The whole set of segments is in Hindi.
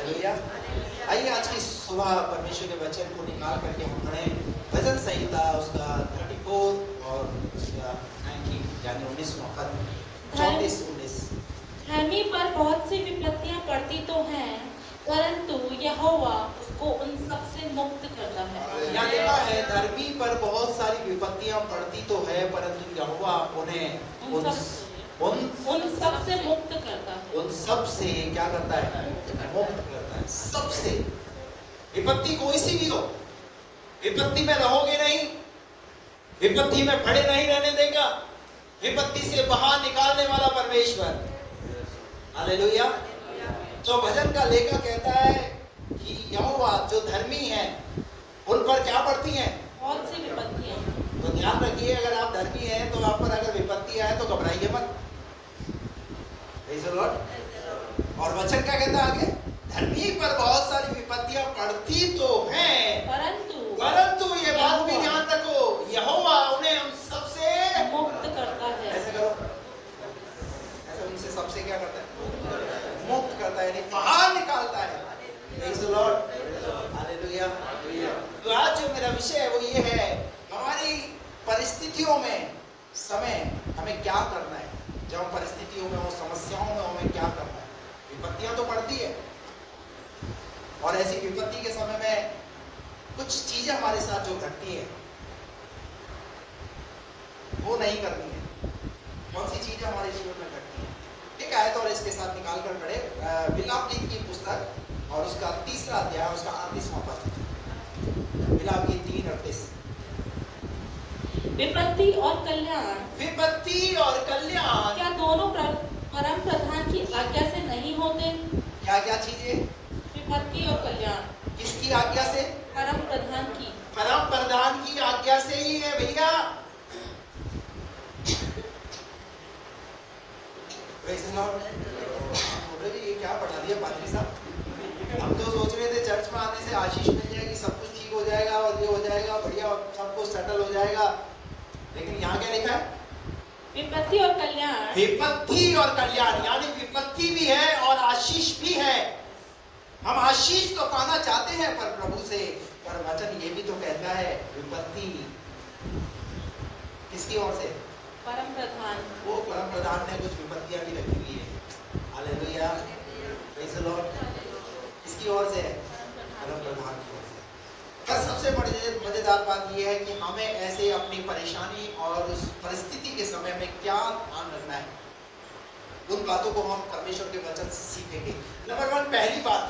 हालेलुया। आइए आज की सुबह परमेश्वर के वचन को निकाल करके हम पढ़ें भजन संहिता उसका 34 और उसका 19 यानी 19वां पद 34-19। धर्मी पर बहुत सी विपत्तियां पड़ती तो हैं, परंतु यहोवा उसको उन सब से मुक्त करता है। यहाँ लिखा है धर्मी पर बहुत सारी विपत्तियां पड़ती तो है, परंतु यहोवा उन्हें उन सब से मुक्त करता है। उन सब से क्या करता है? मुक्त करता है। सबसे विपत्ति कोई सी भी हो, विपत्ति में रहोगे नहीं, विपत्ति में पड़े नहीं रहने देगा, विपत्ति से बाहर निकालने वाला परमेश्वर। हालेलुया। तो भजन का लेखक कहता है कि यहोवा जो धर्मी है उन पर क्या पड़ती हैं? बहुत सी विपत्तियां। तो ध्यान रखिए, अगर आप धर्मी हैं तो आप पर अगर विपत्ति आए तो घबराइए मत। Praise the Lord। और वचन क्या कहता है आगे? धर्मी पर बहुत सारी विपत्तियां पड़ती तो हैं, परंतु ये बात भी ध्यान रखो, यहोवा उन्हें उन सबसे मुक्त करता है। ऐसे करो, ऐसे उनसे सबसे क्या करता है? मुक्त करता है, यानी बाहर निकालता है। Praise the Lord। हालेलुया। तो आज जो मेरा विषय है वो ये है, हमारी परिस्थितियों में समय हमें क्या करना है। जब हम परिस्थितियों में हो, समस्याओं में हमें क्या करना है। विपत्तियां तो पड़ती है, और ऐसी विपत्ति के समय में कुछ चीजें हमारे साथ जो घटती है वो नहीं करनी है। कौन सी चीजें हमारे जीवन में घटती है? एक आयत और इसके साथ निकाल कर पढ़े विलाप गीत की पुस्तक और उसका 3रा अध्याय उसका 38वां पद। विलाप गीत 3:38। विपत्ति और कल्याण, विपत्ति और कल्याण क्या दोनों परम प्रधान की आज्ञा से नहीं होते? क्या क्या चीजें? विपत्ति और कल्याण किसकी आज्ञा से? परम प्रधान की। परम प्रधान की आज्ञा से ही है भैया। ये क्या पढ़ा दिया पादरी साहब? हम तो सोच रहे थे चर्च में आने से आशीष मिल जाएगी, सब कुछ ठीक हो जाएगा और ये हो जाएगा, बढ़िया सब कुछ सेटल हो जाएगा, लेकिन यहाँ क्या लिखा है? विपत्ति और कल्याण। विपत्ति और कल्याण, यानी विपत्ति भी है और आशीष भी है। हम आशीष तो पाना चाहते हैं पर प्रभु से, पर वचन ये भी तो कहता है विपत्ति किसकी ओर से? परम प्रधान। वो परम प्रधान ने कुछ विपत्तियां भी रखी हुई है। हालेलुया। Praise the Lord. किसकी ओर से? परम प्रधान की ओर से। पर सबसे मजेदार बात यह है कि हमें ऐसे अपनी परेशानी और उस परिस्थिति के समय में क्या ध्यान रखना है, उन बातों को हम परमेश्वर के वचन से सीखेंगे। नंबर 1, पहली बात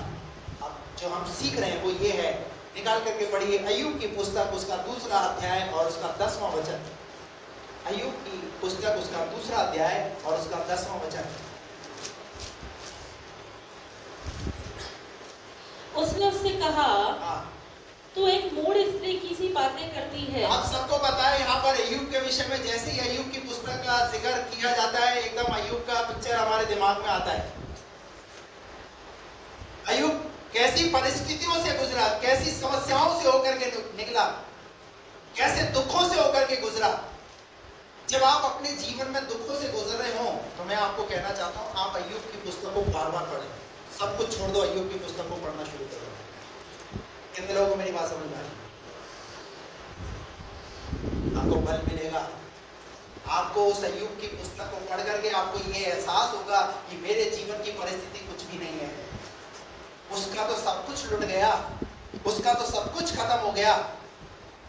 अब जो हम सीख रहे हैं वो ये है, निकाल करके पढ़िए अय्यूब की पुस्तक उसका 2रा अध्याय और उसका 10वां वचन। अय्यूब की पुस्तक उसका 2रा अध्याय और उसका 10वां वचन। उसने उससे कहा, हाँ, तू एक मूढ़ स्त्री की सी बातें करती है। आप सबको पता है यहाँ पर अय्यूब के विषय में जैसे ही अय्यूब की पुस्तक का जिक्र किया जाता है, एकदम अय्यूब का पिक्चर हमारे दिमाग में आता है। अय्यूब कैसी परिस्थितियों से गुजरा, कैसी समस्याओं से होकर के निकला, कैसे दुखों से होकर के गुजरा। जब आप अपने जीवन में दुखों से गुजर रहे हो तो मैं आपको कहना चाहता हूँ, आप अय्यूब की पुस्तक को बार-बार पढ़ें। सब कुछ छोड़ दो, अय्यूब की पुस्तक को पढ़ना शुरू करो। कितने लोगों को मेरी बात समझ में आई? आपको बल मिलेगा। आपको उस अय्यूब की पुस्तक को पढ़ करके आपको ये एहसास होगा कि मेरे जीवन की परिस्थिति कुछ भी नहीं है, उसका तो सब कुछ लुट गया, उसका तो सब कुछ खत्म हो गया।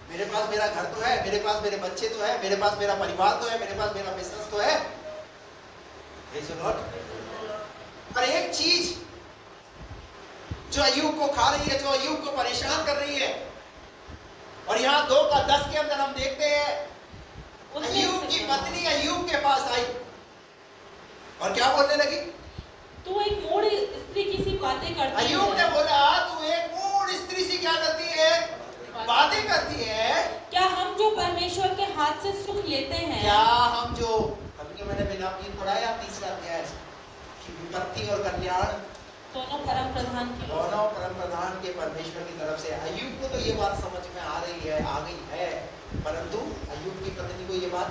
मेरे पास मेरा घर तो है, मेरे पास मेरे बच्चे तो है, मेरे पास मेरा परिवार तो है, मेरे पास मेरा बिजनेस तो है। पर एक चीज जो अय्यूब को खा रही है, जो अय्यूब को परेशान कर रही है, और यहाँ 2:10 के अंदर हम देखते हैं अय्यूब की पत्नी अय्यूब के पास आई और क्या बोलने लगी? तू एक मूढ़ स्त्री की सी बातें करती है। अय्यूब ने बोला, तू एक मूढ़ स्त्री सी क्या करती है? बातें करती है। क्या हम जो परमेश्वर के हाथ से सुख लेते हैं, क्या हम जो अभी मैंने विलाप गीत पढ़ाया 3रा अध्याय कि विपत्ति और कल्याण दोनों परम प्रधान की, दोनों परम प्रधान के परमेश्वर की तरफ से। अय्यूब को तो ये बात समझ में आ रही है, आ गई है, परंतु अय्यूब की पत्नी को ये बात,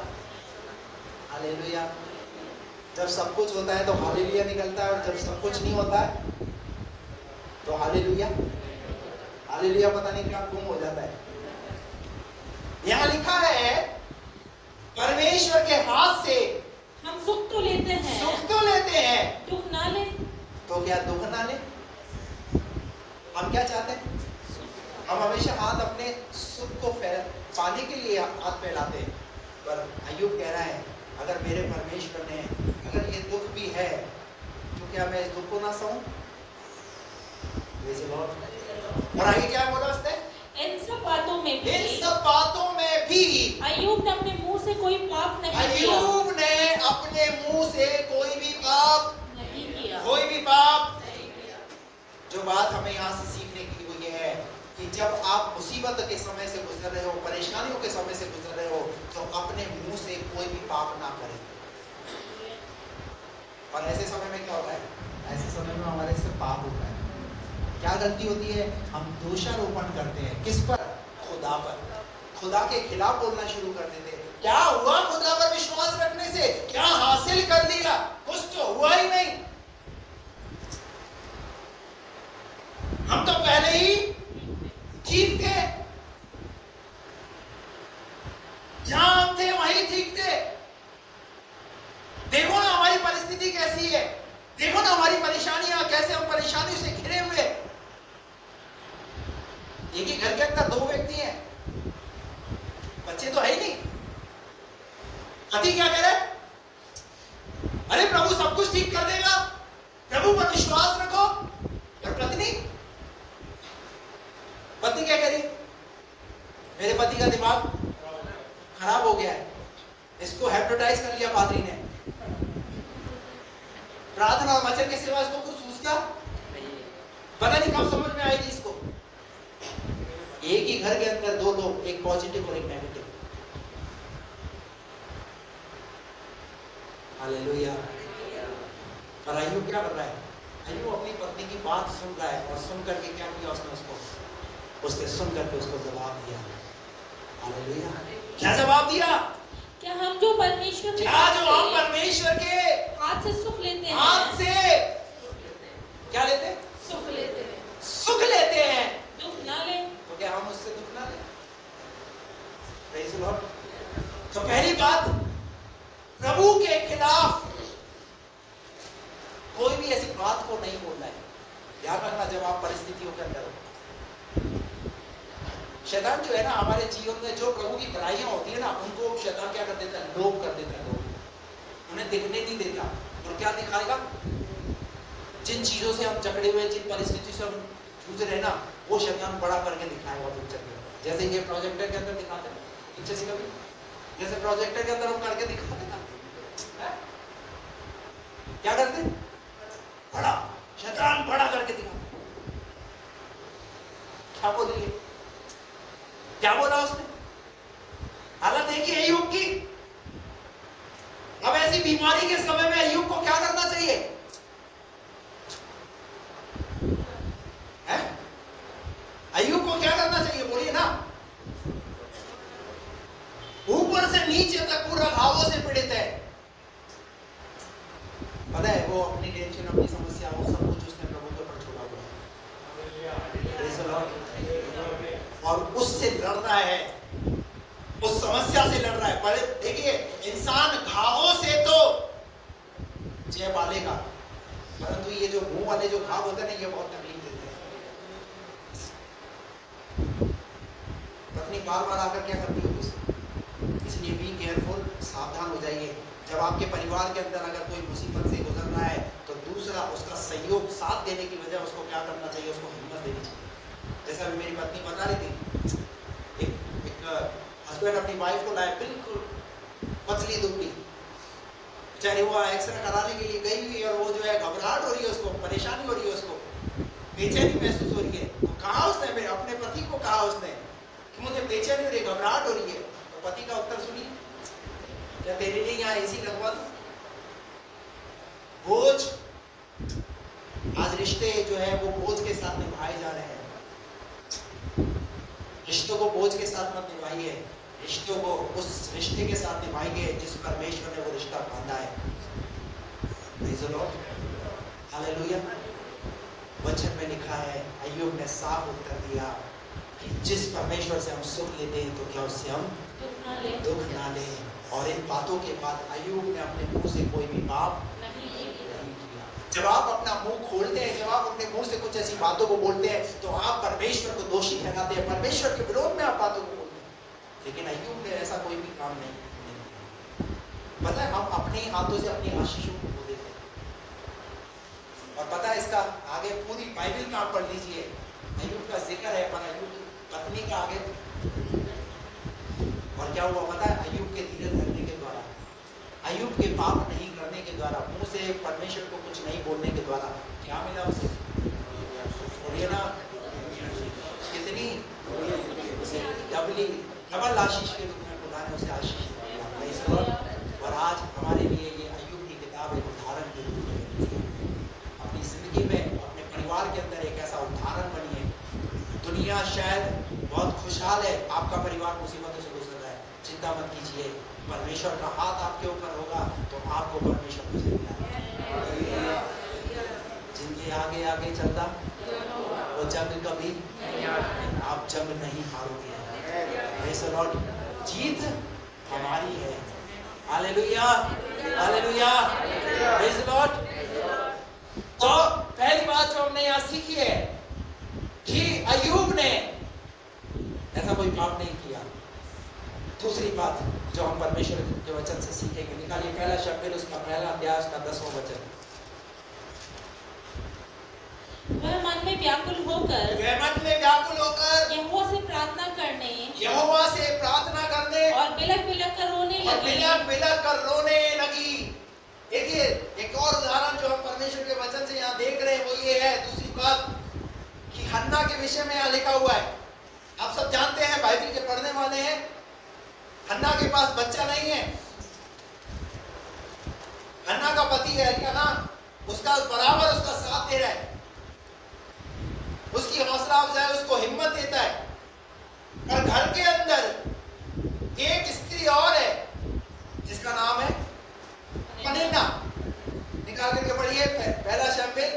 हालेलुया, जब सब कुछ होता है तो हालेलुया निकलता है, और जब सब कुछ नहीं होता है तो हालेलुया, हालेलुया पता नहीं क्या गुम हो जाता है। यहाँ लिखा है परमेश्वर के हाथ से हम सुख तो लेते हैं, सुख तो लेते हैं, दुख ना ले। तो क्या दुख ना ले? हम क्या चाहते हैं? हम हमेशा हाथ अपने सुख को पाने के लिए हाथ फैलाते हैं, पर अय्यूब कह रहा है अगर मेरे परमेश्वर ने अगर ये दुख भी है तो क्या मैं इस दुख को ना सहूं? और आगे क्या बोला उसने? इन सब बातों में भी, इन सब बातों में भी अय्यूब ने अपने मुंह से कोई पाप नहीं किया। अय्यूब ने अपने मुंह से कोई भी पाप नहीं किया। कोई भी पाप। जो बात हमें यहाँ से सीखने की वो ये है कि जब आप मुसीबत के समय से गुजर रहे हो, परेशानियों के समय से गुजर रहे हो, तो अपने मुंह से कोई भी पाप ना करें। और ऐसे समय में क्या होता है? ऐसे समय में हमारे से पाप होता है। क्या गलती होती है? हम दोषारोपण करते हैं। किस पर? खुदा पर। खुदा के खिलाफ बोलना शुरू कर देते हैं। क्या हुआ खुदा पर विश्वास रखने से? क्या हासिल कर लिया? कुछ तो हुआ ही नहीं। हम तो पहले ही ठीक थे, जहां हम थे वहीं ठीक थे। देखो ना हमारी परिस्थिति कैसी है, देखो ना हमारी परेशानियां कैसे, हम परेशानियों से घिरे हुए। एक ही घर के अंदर दो व्यक्ति हैं, बच्चे तो है ही नहीं। पति क्या कह रहे? अरे प्रभु सब कुछ ठीक कर देगा, प्रभु पर विश्वास रखो। और पत्नी क्या कह रही? मेरे पति का दिमाग खराब हो गया है, इसको हिप्नोटाइज कर लिया पादरी ने। प्रार्थना और वचन के सिवा इसको कुछ सूझता पता नहीं कब समझ में आएगी इसको। एक ही घर के अंदर दो लोग, एक पॉजिटिव और एक नेगेटिव। हालेलुया। और अय्यूब क्या कर रहा है? अय्यूब अपनी पत्नी की बात सुन रहा है, और सुन करके क्या किया उसने? उसने सुन करके उसको जवाब दिया। हालेलुया। क्या जवाब दिया? क्या हम जो परमेश्वर क्या जो हम परमेश्वर के हाथ से सुख लेते हैं, हाथ से क्या लेते हैं? सुख लेते हैं, सुख लेते हैं, दुख ना ले। तो क्या हम उससे दुख ना लें? Praise the Lord. तो पहली बात, प्रभु के खिलाफ कोई भी ऐसी बात को नहीं बोलना है। ध्यान रखना जब आप परिस्थितियों के अंदर हो। शैतान जो है ना हमारे जीवन में, जो प्रभु की बुराइयां होती है ना, उनको शैतान क्या कर देता है? लोप कर देता है। लोग उन्हें दिखने नहीं देता। और क्या दिखाएगा? जिन चीजों से हम जकड़े हुए, जिन परिस्थितियों से हम जूझ रहे ना, वो शैतान बड़ा करके दिखाएगा पिक्चर में। जैसे ये प्रोजेक्टर के अंदर दिखाते हैं पिक्चर से, कभी जैसे प्रोजेक्टर के अंदर हम करके दिखाते ना, क्या करते? बड़ा, शैतान बड़ा करके दिखाते। क्या बोल रही है? क्या बोला उसने? हालत देखिए अय्यूब की। अब ऐसी बीमारी के समय में अय्यूब को क्या करना चाहिए? है? अय्यूब को क्या करना चाहिए? बोलिए ना। ऊपर से नीचे तक पूरा घावों से पीड़ित है। पता है वो अपनी टेंशन, अपनी समस्या, वो सब कुछ उसने प्रभु के ऊपर छोड़ा हुआ है, और उससे लड़ रहा है, उस समस्या से लड़ रहा है। पर देखिए, इंसान घावों से तो जय पालेगा, परंतु ये जो मुंह वाले जो घाव होते हैं ना, ये बहुत तकलीफ देते हैं। पत्नी बार बार आकर क्या करती होगी? इसलिए बी केयरफुल, सावधान हो जाइए। जब आपके परिवार के अंदर अगर कोई मुसीबत से गुजर रहा है, तो दूसरा उसका सहयोग, साथ देने की वजह उसको क्या करना चाहिए? उसको हिम्मत देनी चाहिए। जैसा अभी मेरी पत्नी बता रही थी, एक हस्बैंड अपनी वाइफ को लाए, बिल्कुल पतली दुबली, बेचारी वो एक्सरे कराने के लिए गई हुई, और वो जो है घबराहट हो रही है उसको, परेशानी हो रही है उसको, बेचैनी महसूस हो रही है। तो कहा उसने, मेरे अपने पति को कहा उसने कि मुझे बेचैनी हो रही है, घबराहट हो रही है। तो पति का उत्तर सुनिए, क्या तेरे लिए यहाँ एसी लगवा दूं? बोझ, आज रिश्ते जो है वो बोझ के साथ निभाए जा रहे हैं। रिश्तों को बोझ के साथ मत निभाइए, रिश्तों को उस रिश्ते के साथ निभाइए जिस परमेश्वर ने वो रिश्ता बांधा है। Praise the Lord, hallelujah. वचन में लिखा है, अय्यूब ने साफ उत्तर दिया कि जिस परमेश्वर से हम सुख लेते हैं तो क्या उससे हम दुख ना लें। और इन बातों के बाद अय्यूब ने अपने मुंह से कोई भी पाप नहीं किया। जब आप अपना मुंह खोलते हैं, जब आप अपने मुंह से कुछ ऐसी बातों को बोलते हैं तो आप परमेश्वर को दोषी ठहराते हैं, परमेश्वर के विरोध में आप बातों को बोलते हैं। लेकिन अय्यूब ने ऐसा कोई भी काम नहीं किया। पता है, हम अपने हाथों से अपनी आशीषों को खो देते हैं। और पता है, इसका आगे पूरी बाइबल का आप पढ़ लीजिए, अय्यूब का जिक्र है, पर अय्यूब की पत्नी का आगे। और क्या हुआ पता है, अय्यूब के धीरज धरने के द्वारा, अय्यूब के पाप नहीं करने के द्वारा, मुंह से परमेश्वर को कुछ नहीं बोलने के द्वारा क्या मिला उसे? और ये ना कितनी डबल आशीष के रूप में खुदा ने उसे आशीष दिया। और आज हमारे लिए ये अय्यूब की किताब एक उदाहरण के रूप में अपनी जिंदगी में, अपने परिवार के अंदर एक ऐसा उदाहरण बनी है। दुनिया शायद बहुत खुशहाल है, आपका परिवार मुसीबतों से गुजर रहा है, चिंता मत कीजिए, परमेश्वर का हाथ आपके ऊपर होगा तो आपको परमेश्वर को जिताएगा। जिनके आगे आगे चलता वो जंग कभी, आप जंग नहीं हारोगे। प्रेज़ द लॉर्ड, जीत हमारी है। Hallelujah, hallelujah, praise the Lord. तो पहली बात जो हमने यहाँ सीखी है कि अय्यूब ने ऐसा कोई पाप नहीं किया। दूसरी बात जो हम परमेश्वर के वचन से सीखेंगे, निकालिए पहला शमूएल उसका पहला अध्याय का 10वां वचन। वह मन में व्याकुल होकर यहोवा से प्रार्थना करने और बिलख बिलख कर रोने लगी। देखिए, एक और उदाहरण जो हम परमेश्वर के वचन से यहाँ देख रहे हैं वो ये है, दूसरी बात कि हन्ना के विषय में यहाँ लिखा हुआ है। आप सब जानते हैं, बाइबल के पढ़ने वाले हैं, हन्ना के पास बच्चा नहीं है। हन्ना का पति है एल्काना, उसका बराबर उसका साथ दे रहा है, उसकी हौसला अफजाई, उसको हिम्मत देता है। और घर के अंदर एक स्त्री और है जिसका नाम है पनिन्ना। निकाल करके पढ़िए पहला शमूएल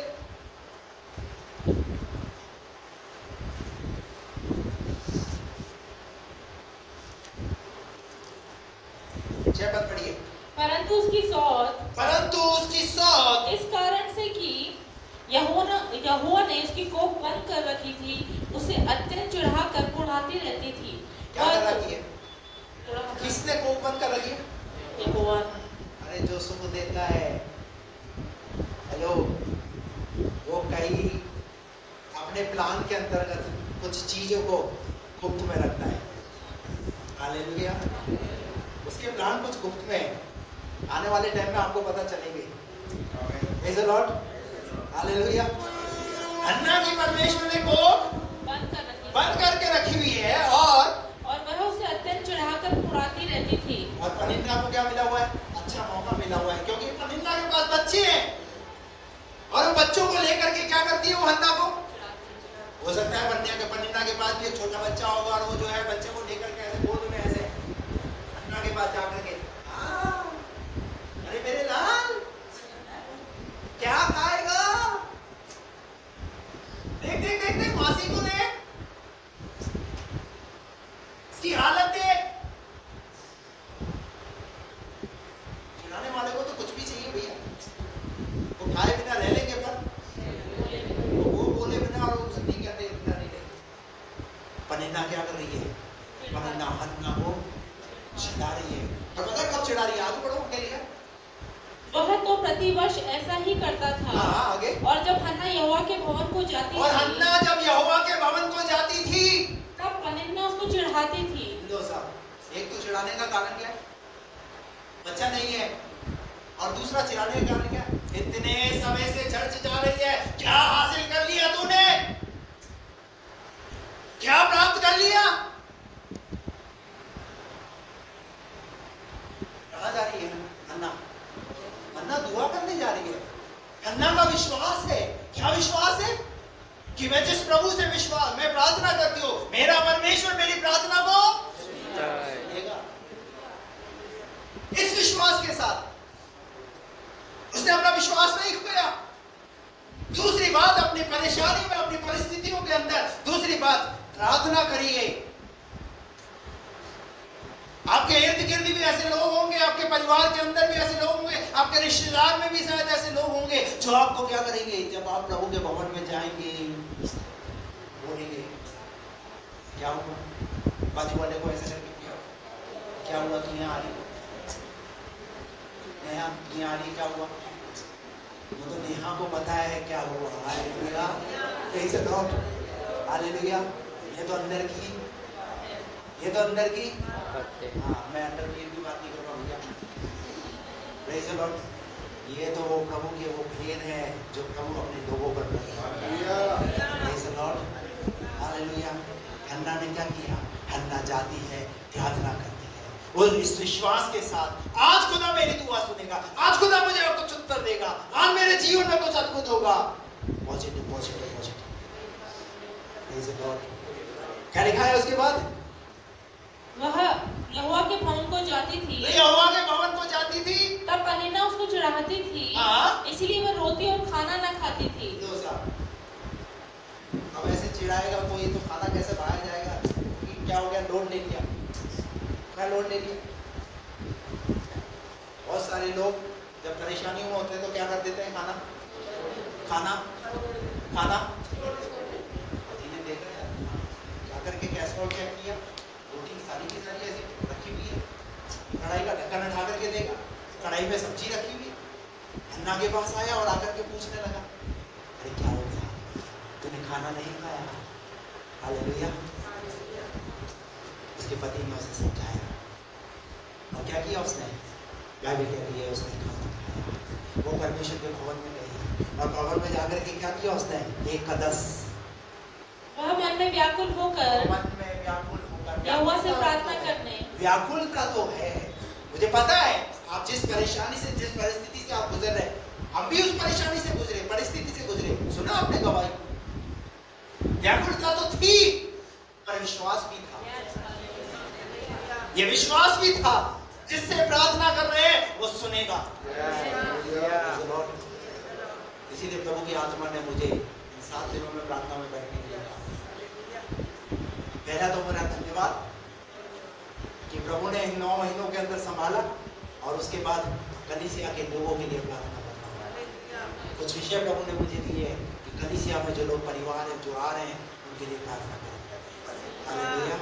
6 पद पढ़िए। परंतु उसकी सौत इस कारण से कि यहोवा ने उसकी कोख बंद कर रखी थी, उसे अत्यंत चिढ़ा कर कुढ़ाती रहती थी। क्या कर रखी है? किसने कोख बंद कर रखी है? यहोवा। अरे जो सुख देता है, हेलो, वो कई अपने प्लान के अंतर्गत कुछ चीजों को गुप्त में रखता है। हालेलुया, उसके प्लान कुछ गुप्त में है, आने वाले टाइम में आपको पता चलेंगे। Praise the Lord, hallelujah. Hannah की परमेश्वर ने कोख बंद करके रखी हुई है और वह उसे अत्यंत चिढ़ाकर कुढ़ाती रहती थी। और पनिन्ना को क्या मिला हुआ है? अच्छा मौका मिला हुआ है, क्योंकि पनिन्ना के पास बच्चे हैं और उन बच्चों को लेकर के क्या करती है वो हन्ना को? हो सकता है पनिन्ना के पास भी एक छोटा बच्चा होगा और वो जो है बच्चे को लेकर के ऐसे गोद में ऐसे हन्ना के पास जाकर के, अरे मेरे लाल क्या खाएगा? देख देख देख देख मासी को देख, इसकी हालत देख। खिलाने वाले को तो कुछ भी चाहिए भैया, वो खाए बिना रह लेंगे, पर वो बोले बिना और उसे नहीं कहते बिना नहीं लेंगे। पनिन्ना क्या कर रही है? पनिन्ना हन्ना को चिढ़ा रही है। और पता है कब चिढ़ा रही है? आगे बढ़ो, क्या लिखा? वह तो प्रतिवर्ष ऐसा ही करता था। आगे। और जब हन्ना यहोवा के भवन को जाती और हन्ना जब यहोवा के भवन को जाती थी तब पनिन्ना उसको चिढ़ाती थी। लो साहब, एक तो चिढ़ाने का कारण क्या है? बच्चा नहीं है, और दूसरा चिढ़ाने का कारण क्या? इतने समय से चर्च जा रही है, क्या हासिल कर लिया तूने? क्या प्राप्त कर लिया? कहाँ जा रही है हन्ना? हन्ना दुआ करने जा रही है। हन्ना का विश्वास है, क्या विश्वास है? कि मैं जिस प्रभु से मैं प्रार्थना करती हूँ, मेरा परमेश्वर मेरी प्रार्थना को सुनेगा। इस विश्वास के साथ उसने अपना विश्वास नहीं खोया। दूसरी बात, अपनी परेशानी प्रार्थना करिए। आपके इर्द गिर्द भी ऐसे लोग होंगे, आपके परिवार के अंदर भी ऐसे लोग होंगे, आपके रिश्तेदार में भी शायद ऐसे लोग होंगे जो आपको क्या करेंगे, जब आप प्रभु के भवन में जाएंगे बोलेंगे क्या हुआ, बाजू वाले को ऐसे करके क्या हुआ, तू यहाँ आ रही, नेहा तू यहाँ आ रही, क्या हुआ, वो तो नेहा को पता है क्या हुआ। Hallelujah, praise the Lord, hallelujah. ये तो अंदर की, ये तो अंदर की, हाँ मैं अंदर की बात नहीं कर रहा हूँ। प्रेज़ द लॉर्ड, ये तो वो प्रभु के वो भेद है जो प्रभु अपने लोगों पर प्रेज़ द लॉर्ड, हालेलुया। हन्ना ने क्या किया, हन्ना जाती है, प्रार्थना करती है, वो इस विश्वास के साथ आज खुदा मेरी दुआ सुनेगा, आज खुदा मुझे कुछ उत्तर देगा, आज मेरे जीवन में कुछ अद्भुत होगा। Positive positive positive, praise the Lord. क्या लिखा है उसके बाद, वह यहोवा के भवन को जाती थी, यहोवा के भवन को जाती थी, तब पनिन्ना उसको चढ़ाती थी, इसलिए वह रोटी और खाना न खाती थी। अब ऐसे चिढ़ाएगा कोई तो खाना कैसे बाहर जाएगा, क्योंकि क्या हो गया, लोड ले लिया, क्या लोड ले लिया। बहुत सारे लोग जब परेशानियों में होते हैं तो क्या कर देते हैं, खाना खाना खाना। पति ने देखा है जाकर के कैसरोल चेक किया, रोटी सारी की सारी ऐसी रखी हुई है, कढ़ाई का ढक्कन उठा करके देखा, कढ़ाई में सब्जी रखी हुई है। हन्ना के पास आया और आकर के पूछने लगा, अरे क्या हो गया, तूने खाना नहीं खाया। हालेलुया। उसके पति ने उसे समझाया और क्या किया उसने, बाइबल कहती है उसने खाना खाया। वो परमेश्वर के भवन में गई और भवन में जाकर के क्या किया उसने, एक कदस वह मन में व्याकुल होकर यहोवा से प्रार्थना करने। व्याकुलता तो है, मुझे पता है आप जिस परेशानी से, जिस परिस्थिति से आप गुजर रहे, हम भी उस परेशानी से गुजरे, परिस्थिति से गुजरे, सुना आपने गवाही। व्याकुलता तो थी पर विश्वास भी था, ये विश्वास भी था जिससे प्रार्थना कर रहे हैं वो सुनेगा। इसीलिए प्रभु की आत्मा ने मुझे इन 7 दिनों में प्रार्थना में बैठने के लिए कहा। पहला तो मेरा धन्यवाद कि प्रभु ने इन 9 महीनों के अंदर संभाला और उसके बाद कलीसिया के लोगों के लिए प्रार्थना करना। कुछ विषय प्रभु ने मुझे दिए कि कलीसिया में जो लोग परिवार हैं, जो आ रहे हैं, उनके लिए प्रार्थना करें। Hallelujah,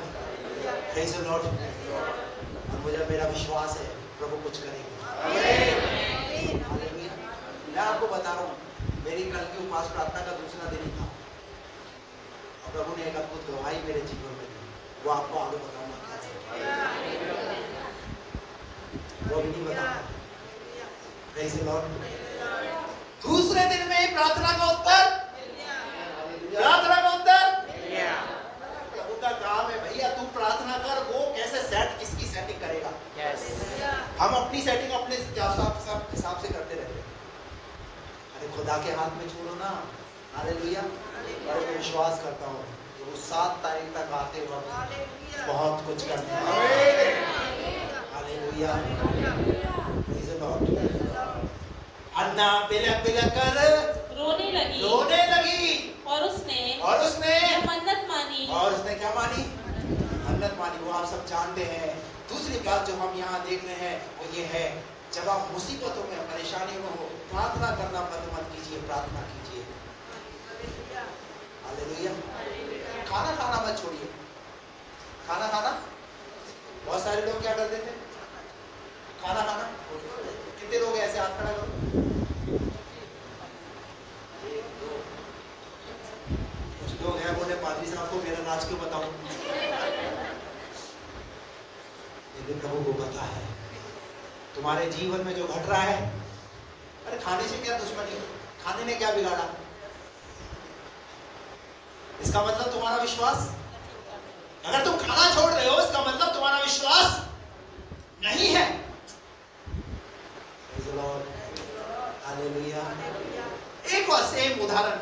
praise the Lord. और मुझे मेरा विश्वास है प्रभु कुछ करेगा। हालेलुया। मैं आपको बता रहा हूँ, मेरी कल की उपवास प्रार्थना का दूसरा दिन ही था और प्रभु ने एक अद्भुत गवाही मेरे जीवन में दी, वो आपको आगे बताऊंगा, वो भी नहीं बताऊंगा। Praise the Lord. दूसरे दिन में प्रार्थना का उत्तर, प्रार्थना का उत्तर प्रभु का काम है भैया, तू प्रार्थना कर, वो कैसे सेट, किसकी सेटिंग करेगा। हम अपनी सेटिंग अपने हिसाब से करते रहते हैं, अरे खुदा के हाथ में छोड़ो ना। हालेलुया। और मैं विश्वास करता हूँ कि वो 7 तारीख तक आते वक्त बहुत कुछ करते हैं। Hallelujah, praise the Lord. Anna बिलक बिलक कर रोने लगी और उसने मन्नत मानी। और उसने क्या मानी, मन्नत मानी। वो आप सब जानते हैं। दूसरी बात जो हम यहाँ देख रहे हैं वो ये है, जब आप मुसीबतों में, परेशानियों में हो, प्रार्थना करना बंद मत कीजिए, प्रार्थना कीजिए। हालेलुया। खाना खाना मत छोड़िए, खाना खाना। बहुत सारे लोग क्या कर देते हैं, खाना खाना। कितने लोग ऐसे, हाथ खड़ा करो। कुछ लोग हैं बोले पादरी साहब को मेरा राज क्यों बताऊं, लेकिन प्रभु को पता है तुम्हारे जीवन में जो घट रहा है। अरे खाने से क्या दुश्मनी, खाने ने क्या बिगाड़ा, इसका मतलब तुम्हारा विश्वास। अगर तुम खाना छोड़ रहे हो इसका मतलब तुम्हारा विश्वास नहीं है। हालेलुया। एक और सेम उदाहरण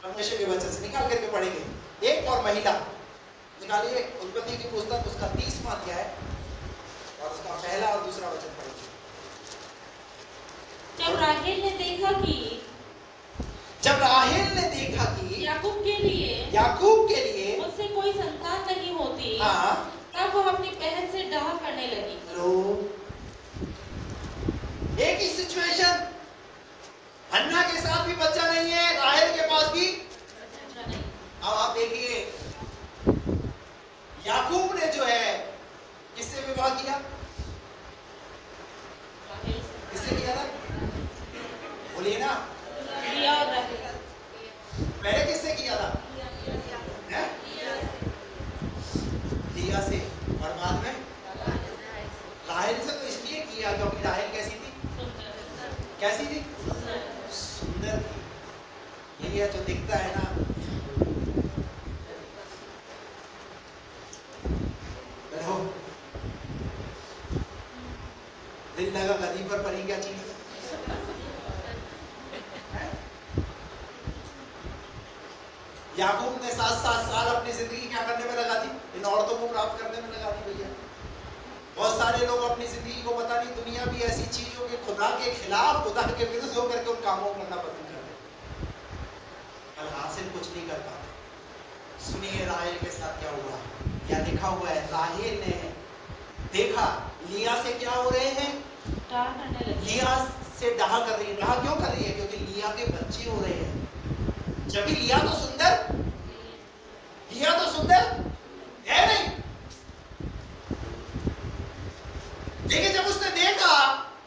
परमेश्वर के वचन से निकाल करके पढ़ेंगे। एक और महिला, निकालिए उत्पत्ति की पुस्तक, उसका 30वां अध्याय और उसका पहला और दूसरा वचन पढ़ेंगे। जब राहेल ने देखा कि याकूब के लिए उससे कोई संतान थी, हाँ तब वो अपनी बहन से डाह करने लगी। हेलो, एक ही सिचुएशन, हन्ना के साथ भी बच्चा नहीं है, राहेल के पास भी। अब आप देखिए, याकूब ने जो है किससे विवाह किया? किससे किया था? बोलिए ना। लिया और राहेल। पहले किससे किया था? हैं? लिया से, और बाद में राहेल से। तो इसलिए किया क्योंकि राहेल कैसी थी? कैसी थी? सुंदर थी। यही है जो दिखता है ना। देखो, दिल लगा गदी पर परी क्या चीज? याकूब ने 7-7 साल अपनी जिंदगी क्या करने में लगा दी? इन औरतों को प्राप्त करने में लगा दी। भैया, बहुत सारे लोग अपनी जिंदगी को, पता नहीं दुनिया भी ऐसी चीज हो कि खुदा के खिलाफ, खुदा के विरुद्ध होकर के उन कामों को करना पसंद करते, पर हासिल कुछ नहीं कर पाते। सुनिए राहेल के साथ क्या हुआ, क्या लिखा हुआ है। राहेल ने देखा लिया से क्या हो रहे हैं? डाह करने लगी। लिया से डाह कर रही है। डाह क्यों कर रही है? क्योंकि लिया के बच्चे हो रहे हैं। जबकि लिया तो सुंदर, लिया तो सुंदर है नहीं। लेकिन जब उसने देखा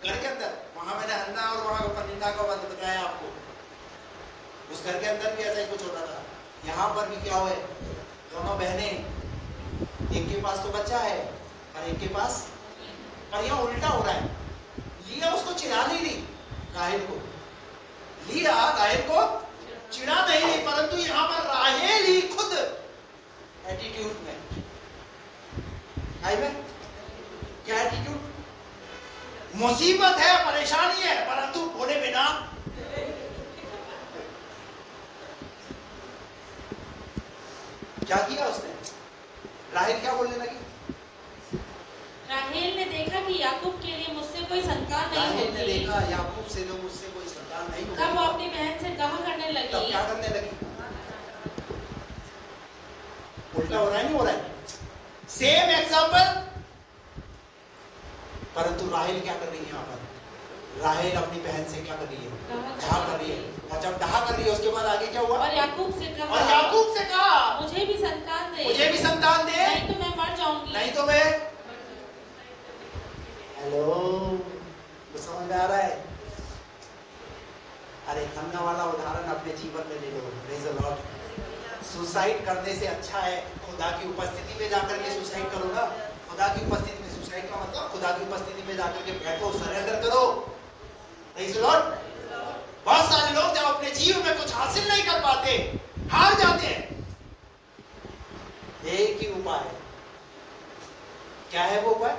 घर के अंदर, वहां मैंने हन्ना और वहां पनिन्ना का बात बताया आपको, उस घर के अंदर भी ऐसा ही कुछ होता था। यहाँ पर भी क्या हुआ है? दोनों बहनें, एक के पास तो बच्चा है और एक के पास, पर यहाँ उल्टा हो रहा है। लिया उसको चिढ़ा नहीं रही, राहेल को। लिया राहेल को चिढ़ा नहीं रही, परंतु यहाँ पर राहेल ही खुद एटीट्यूड में, क्या एटीट्यूड? मुसीबत है, परेशानी है, परंतु बोले बिना। क्या किया उसने? राहेल क्या बोलने लगी? राहेल ने देखा कि याकूब के लिए मुझसे कोई संतान नहीं राहेल ने होगी। देखा याकूब से जो मुझसे कोई संतान नहीं होगी, तब वो अपनी बहन से डाह करने तब लगी। क्या करने लगी? उल्टा हो रहा है, नहीं हो रहा है? सेम एग्जाम्पल, परंतु राहेल क्या कर रही है यहाँ पर? राहेल अपनी बहन से क्या कर रही है? डाह कर रही है। और जब डाह कर रही है उसके बाद आगे क्या हुआ? और याकूब से कहा, और याकूब से कहा, मुझे भी संतान दे, मुझे भी संतान दे, नहीं तो मैं मर जाऊंगी। नहीं तो मैं। हेलो, तो समझ में आ रहा है? अरे हन्ना वाला उदाहरण अपने जीवन में ले लो। Praise the Lord. सुसाइड करने से अच्छा है खुदा की उपस्थिति में जाकर के सुसाइड करो ना। खुदा की उपस्थिति में सुसाइड का मतलब खुदा की उपस्थिति में जाकर के बैठो, सरेंडर करो। Praise the Lord. बहुत सारे लोग जब अपने जीवन में कुछ हासिल नहीं कर पाते, हार जाते हैं, एक ही उपाय है। क्या है वो उपाय?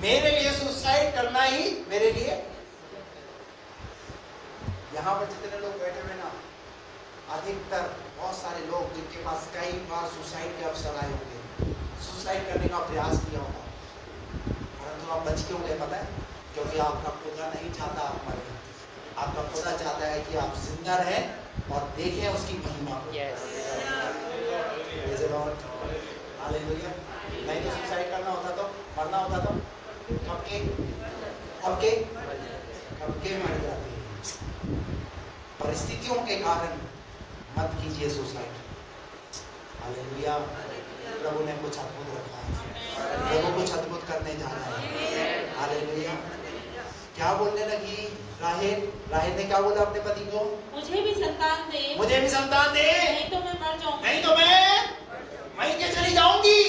मेरे लिए सुसाइड करना ही मेरे लिए। यहां पर जितने लोग बैठे हुए ना, अधिकतर बहुत सारे लोग जिनके पास कई बार सुसाइड के अवसर आए होंगे, सुसाइड करने का प्रयास किया होगा, परंतु आप बच क्यों गए पता है? क्योंकि आपका खुदा नहीं चाहता आप मरें। आपका खुदा चाहता है कि आप जिंदा रहें और देखें उसकी महिमा को। Praise the Lord. हालेलुया। नहीं तो सुसाइड करना होता तो, मरना होता तो कब के मर जाते हैं। परिस्थितियों के कारण मत कीजिए सुसाइड। हालेलुया। प्रभु ने कुछ अद्भुत रखा है, प्रभु कुछ अद्भुत करने जा रहा है। हालेलुया। क्या बोलने लगी राहेल? राहेल ने क्या बोला अपने पति को? मुझे भी संतान दे, मुझे भी संतान दे, नहीं तो मैं मर जाऊंगी। नहीं तो मैं मर के चली जाऊंगी।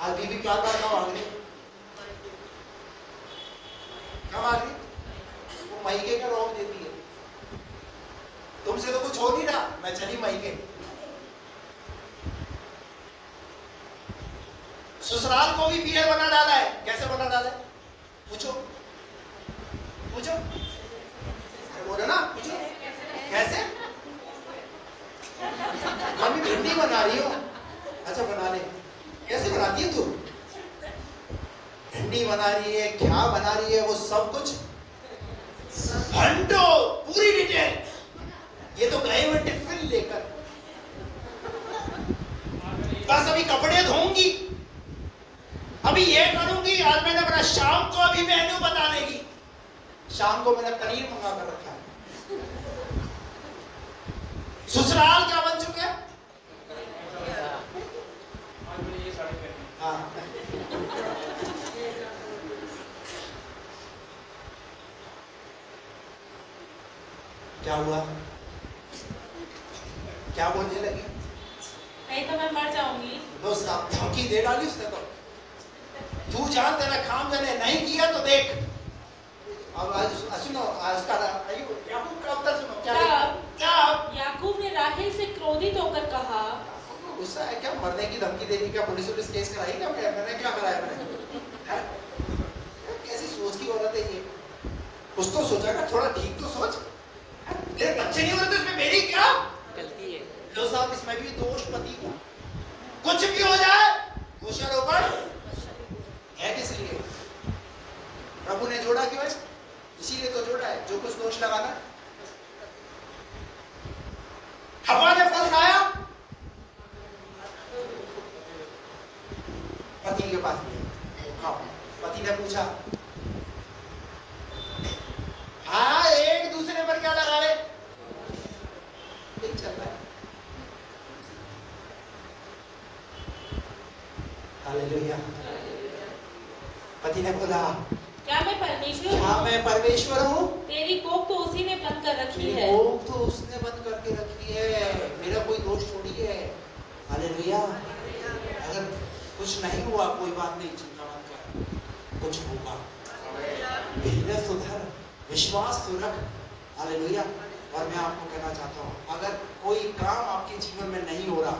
आज बीवी प्यार करना आ गई, कब आ गई? वो मायके का रोक देती है, तुमसे तो कुछ हो नहीं रहा, मैं चली मायके। ससुराल को भी पियर बना डाला है। कैसे बना डाला है? पूछो पूछो, बोलो ना, पूछो कैसे? मम्मी भिंडी बना रही हो? अच्छा बना ले। कैसे बनाती है तू? भिंडी बना रही है, क्या बना रही है, वो सब कुछ घंटों पूरी डिटेल। ये तो गए हुए टिफिन लेकर बस अभी कपड़े धोऊंगी, अभी ये करूंगी, आज मैंने अपना शाम को अभी मेन्यू बता देगी। शाम को मैंने पनीर मंगा कर रखा है। ससुराल क्या बन चुके हैं? हाँ, क्या हुआ? क्या बोलने लगी? नहीं तो मैं मर जाऊंगी। दोस्त आप धमकी दे डाली उसने तो। तू जान तेरा काम मैंने नहीं किया तो देख। अब आज सुनो, आज का याकूब का उत्तर सुनो। क्या याकूब ने राहेल से क्रोधित होकर कहा, गुस्सा है क्या? मरने की धमकी देगी क्या? पुलिस केस कराई क्या? मैंने क्या कराया? मैंने कैसी सोच की औरत है ये? कुछ तो सोचा ना, थोड़ा ठीक तो सोच। तेरे बच्चे नहीं हो रहे तो इसमें मेरी क्या गलती है? लो साहब, इसमें भी दोष पति का। कुछ भी हो जाए दोषारोपण है किस लिए? प्रभु ने जोड़ा क्यों है? इसीलिए तो जोड़ा है, जो कुछ दोष लगाना। हवा ने फल खाया, पति के पास गया, खाओ। पति ने पूछा, हाँ एक दूसरे पर क्या लगा रहे? नहीं चल रहा है। हालेलुया। पति ने बोला, क्या मैं परमेश्वर हाँ हूँ? मैं परमेश्वर हूँ। तेरी कोख तो उसी ने बंद कर रखी है। कोख तो उसने बंद करके रखी है, मेरा कोई दोष थोड़ी है। हालेलुया। अगर कुछ नहीं हुआ कोई बात नहीं, चिंता मत कर, कुछ होगा। धीरज सुधर, विश्वास तो रख। हालेलुया। और मैं आपको कहना चाहता हूँ, अगर कोई काम आपके जीवन में नहीं हो रहा,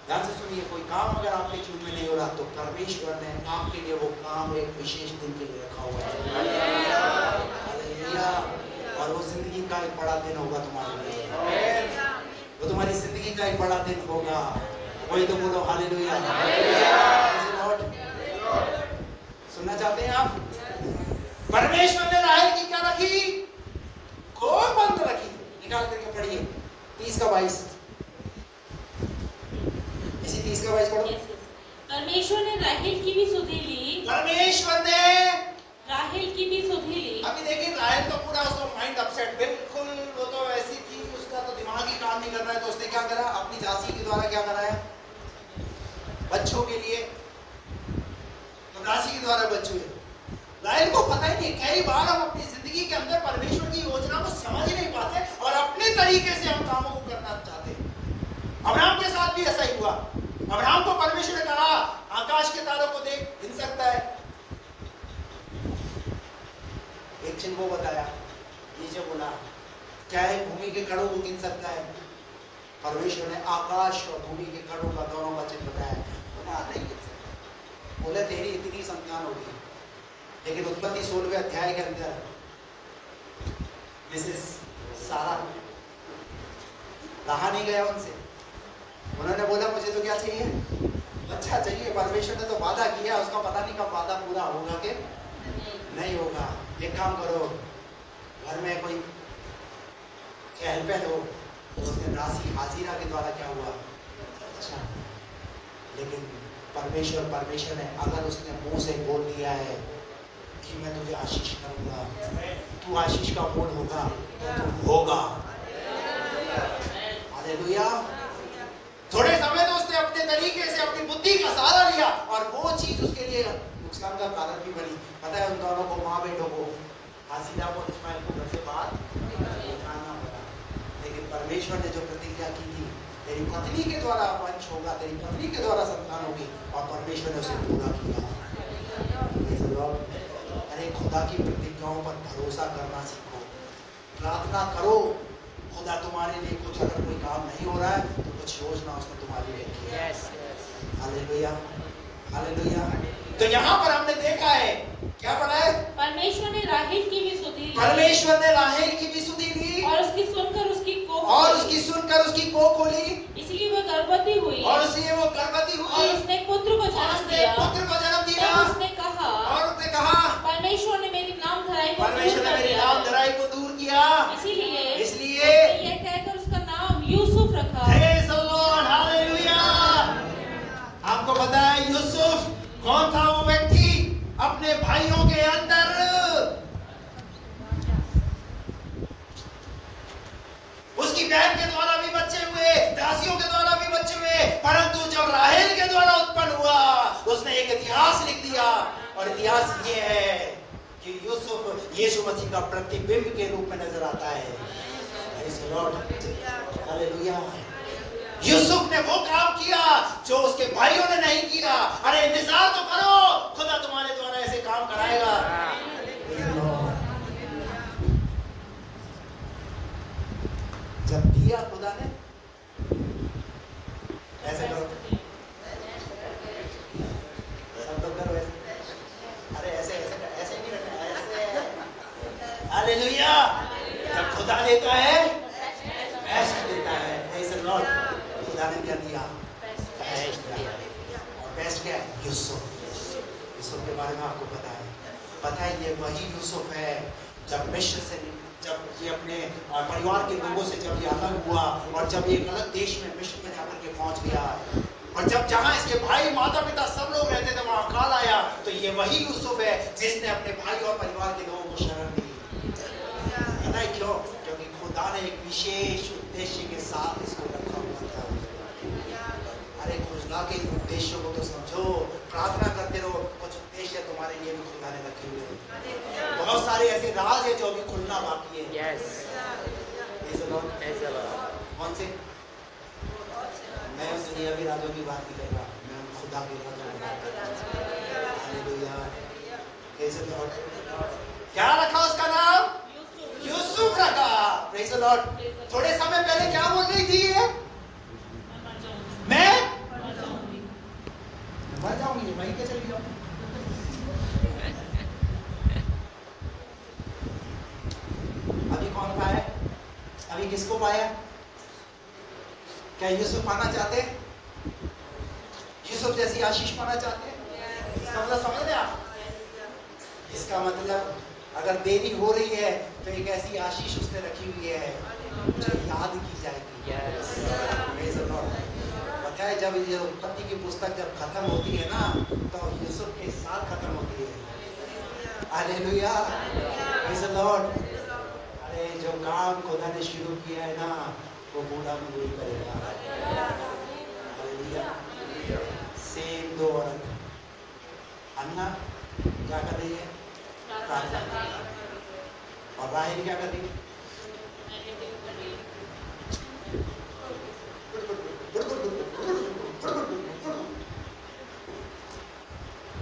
ध्यान से सुनिए, कोई काम अगर आपके जीवन में नहीं हो रहा तो परमेश्वर ने आपके लिए वो काम एक विशेष दिन के लिए रखा हुआ है। हालेलुया। और वो जिंदगी का एक बड़ा दिन होगा तुम्हारे लिए, वो तुम्हारी जिंदगी का एक बड़ा दिन होगा। वही तो बोलो हालेलुया। सुनना चाहते हैं आप? परमेश्वर ने राहेल की क्या रखी? कोख बंद रखी। निकाल करके पढ़िए 30 का 22। इसी 30 का 22 पढ़ो। परमेश्वर ने राहेल की भी सुधि ली। परमेश्वर ने राहेल की भी सुधि ली। अभी देखिए, राहेल तो पूरा उसका माइंड अपसेट, बिल्कुल वो तो ऐसी थी, उसका तो दिमाग ही काम नहीं कर रहा है। तो उसने क्या करा? अपनी दासी के द्वारा क्या कराया? बच्चों के लिए, तो दासी के द्वारा बच्चे। राहेल को पता ही नहीं, कई बार हम अपनी जिंदगी के अंदर परमेश्वर की योजना को समझ ही नहीं पाते और अपने तरीके से हम कामों को करना चाहते हैं। अब्राहम के साथ भी ऐसा ही हुआ। अब्राहम को परमेश्वर ने कहा, आकाश के तारों को देख, गिन सकता है? एक चिन्ह को बताया, नीचे बोला, क्या है? भूमि के कणों को गिन सकता है? परमेश्वर ने आकाश और भूमि के कणों का, दोनों का चिन्ह बताया। बोला नहीं गिन सकता। बोले तेरी इतनी संतान होगी। लेकिन उत्पत्ति 16वें अध्याय के अंदर मिसेस सारा रहा नहीं गया उनसे। उन्होंने बोला मुझे तो क्या चाहिए? बच्चा चाहिए। परमेश्वर ने तो वादा किया, उसका पता नहीं कब वादा पूरा होगा कि नहीं होगा। एक काम करो, घर में कोई हेल्पर हो। तो उसने दासी हाजिरा के द्वारा क्या हुआ? अच्छा, लेकिन परमेश्वर ने अगर उसने मुंह से बोल दिया है कि मैं तुझे आशीष करूंगा, तू आशीष का मूल होगा, तो तू होगा। हालेलुया। थोड़े समय तो उसने अपने तरीके से अपनी बुद्धि का सहारा लिया और वो चीज उसके लिए नुकसान का कारण भी बनी। पता है, उन दोनों को, माँ बेटों को, हाजिरा को, इस्माइल को घर से बाहर निकालना पड़ा। लेकिन परमेश्वर ने जो प्रतिज्ञा की थी, तेरी पत्नी के द्वारा वंश होगा, तेरी पत्नी के द्वारा संतान होगी, और परमेश्वर ने उसे पूरा किया। अरे खुदा की प्रतिज्ञाओं पर भरोसा करना सीखो, प्रार्थना करो। खुदा तुम्हारे लिए कुछ, अगर कोई काम नहीं हो रहा है तो कुछ योजना उसने तुम्हारे लिए की है। Hallelujah, hallelujah. तो यहाँ पर हमने देखा है, क्या पढ़ा है? परमेश्वर ने राहेल की भी सुधि ली। परमेश्वर ने राहेल की भी सुधि ली और उसकी सुनकर उसकी कोख खोली। इसलिए वह गर्भवती हुई। और इसलिए वो गर्भवती हुई और उसने पुत्र को जन्म दिया। तब उसने कहा, परमेश्वर ने मेरी नामधराई को दूर किया। इसलिए यह कहकर उसका नाम यूसुफ रखा। Praise the Lord, hallelujah। कौन था वो व्यक्ति? अपने भाइयों के अंदर उसकी बहन के द्वारा भी बच्चे हुए, दासियों के द्वारा भी बच्चे हुए, परंतु जब राहेल के द्वारा उत्पन्न हुआ, उसने एक इतिहास लिख दिया, और इतिहास ये है कि यूसुफ यीशु मसीह का प्रतिबिंब के रूप में नजर आता है। हालेलुया। यूसुफ ने वो काम किया जो उसके भाइयों ने नहीं किया। अरे इंतजार तो करो, खुदा तुम्हारे द्वारा ऐसे काम कराएगा। जब दिया खुदा ने, ऐसे करो, सब लोग करो ऐसे। अरे ऐसे ऐसे ऐसे नहीं रखना, ऐसे। हालेलुया। जब खुदा देता है, बेस्ट देता है। Praise the Lord. खुदा ने क्या दिया? बेस्ट दिया। और बेस्ट क्या है? यूसुफ के बारे में आपको पता है ये वही यूसुफ है जब मिस्र से, जब ये अपने परिवार के लोगों से जब ये अलग हुआ, और जब ये अलग देश में मिस्र में जाकर के पहुंच गया, और जब जहां इसके भाई माता पिता सब लोग रहते थे वहां अकाल आया, तो ये वही यूसुफ है जिसने अपने भाई और परिवार के लोगों को शरण दी। पता है क्यों? क्योंकि खुदा ने एक विशेष उद्देश्य के साथ इसको रखा हुआ था। अरे खुदा के उद्देश्यों को तो समझो, प्रार्थना करते रहो, कुछ उद्देश्य तुम्हारे लिए भी खुदा ने रखे हुए हैं। बहुत सारे ऐसे राज है जो अभी खुलना बाकी है। Yes. कौन से? मैं उस दुनियावी राजों की बात नहीं कर रहा, मैं खुदा के राजों की बात कर रहा हूं। हालेलुया। कैसे लॉर्ड? क्या रखा उसका नाम? यूसुफ रखा। Praise the Lord. थोड़े समय पहले क्या बोल रही थी ये? मैं मर जाऊंगी, वहीं के चली जाऊंगी। अभी कौन पाया? अभी किसको पाया? क्या यूसुफ पाना चाहते? यूसुफ जैसी आशीष पाना चाहते? इसका मतलब समझ रहे आप? इसका मतलब अगर देरी हो रही है तो एक ऐसी आशीष उसने रखी हुई है जो याद की जाएगी। Praise the Lord। पता है जब ये उत्पत्ति की पुस्तक जब खत्म होती है ना, तो यूसुफ के साथ खत्म होती है। हालेलुया। Praise the Lord। अरे जो काम खुदा ने शुरू किया है ना, वो पूरा भी करेगा। हालेलुया। सेम दो औरत, अन्ना क्या कर रही है? प्रार्थना। और राहेल क्या कर रही है?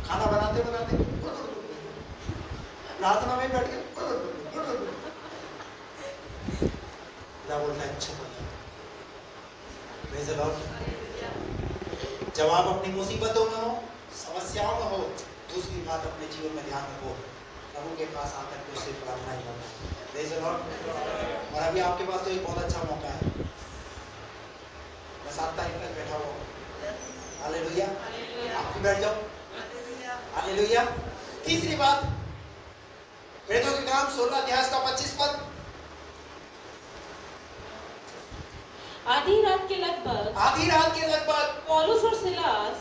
खाना बनाते बनाते प्रार्थना में बैठ के बोलता है अच्छा बोला। Praise the Lord. जब आप अपनी मुसीबतों में हो, समस्याओं में हो, दूसरी बात अपने जीवन में ध्यान रखो, प्रभु के पास आकर के उससे प्रार्थना ही करना। Praise the Lord. और अभी आपके पास तो एक बहुत अच्छा मौका है। मैं 7 तारीख तक बैठा हुआ हूँ। हालेलुया। आप भी बैठ जाओ। हालेलुया। तीसरी बात, प्रेरितों के काम 16 अध्याय का 25 पद। आधी रात के लगभग पौलुस और सिलास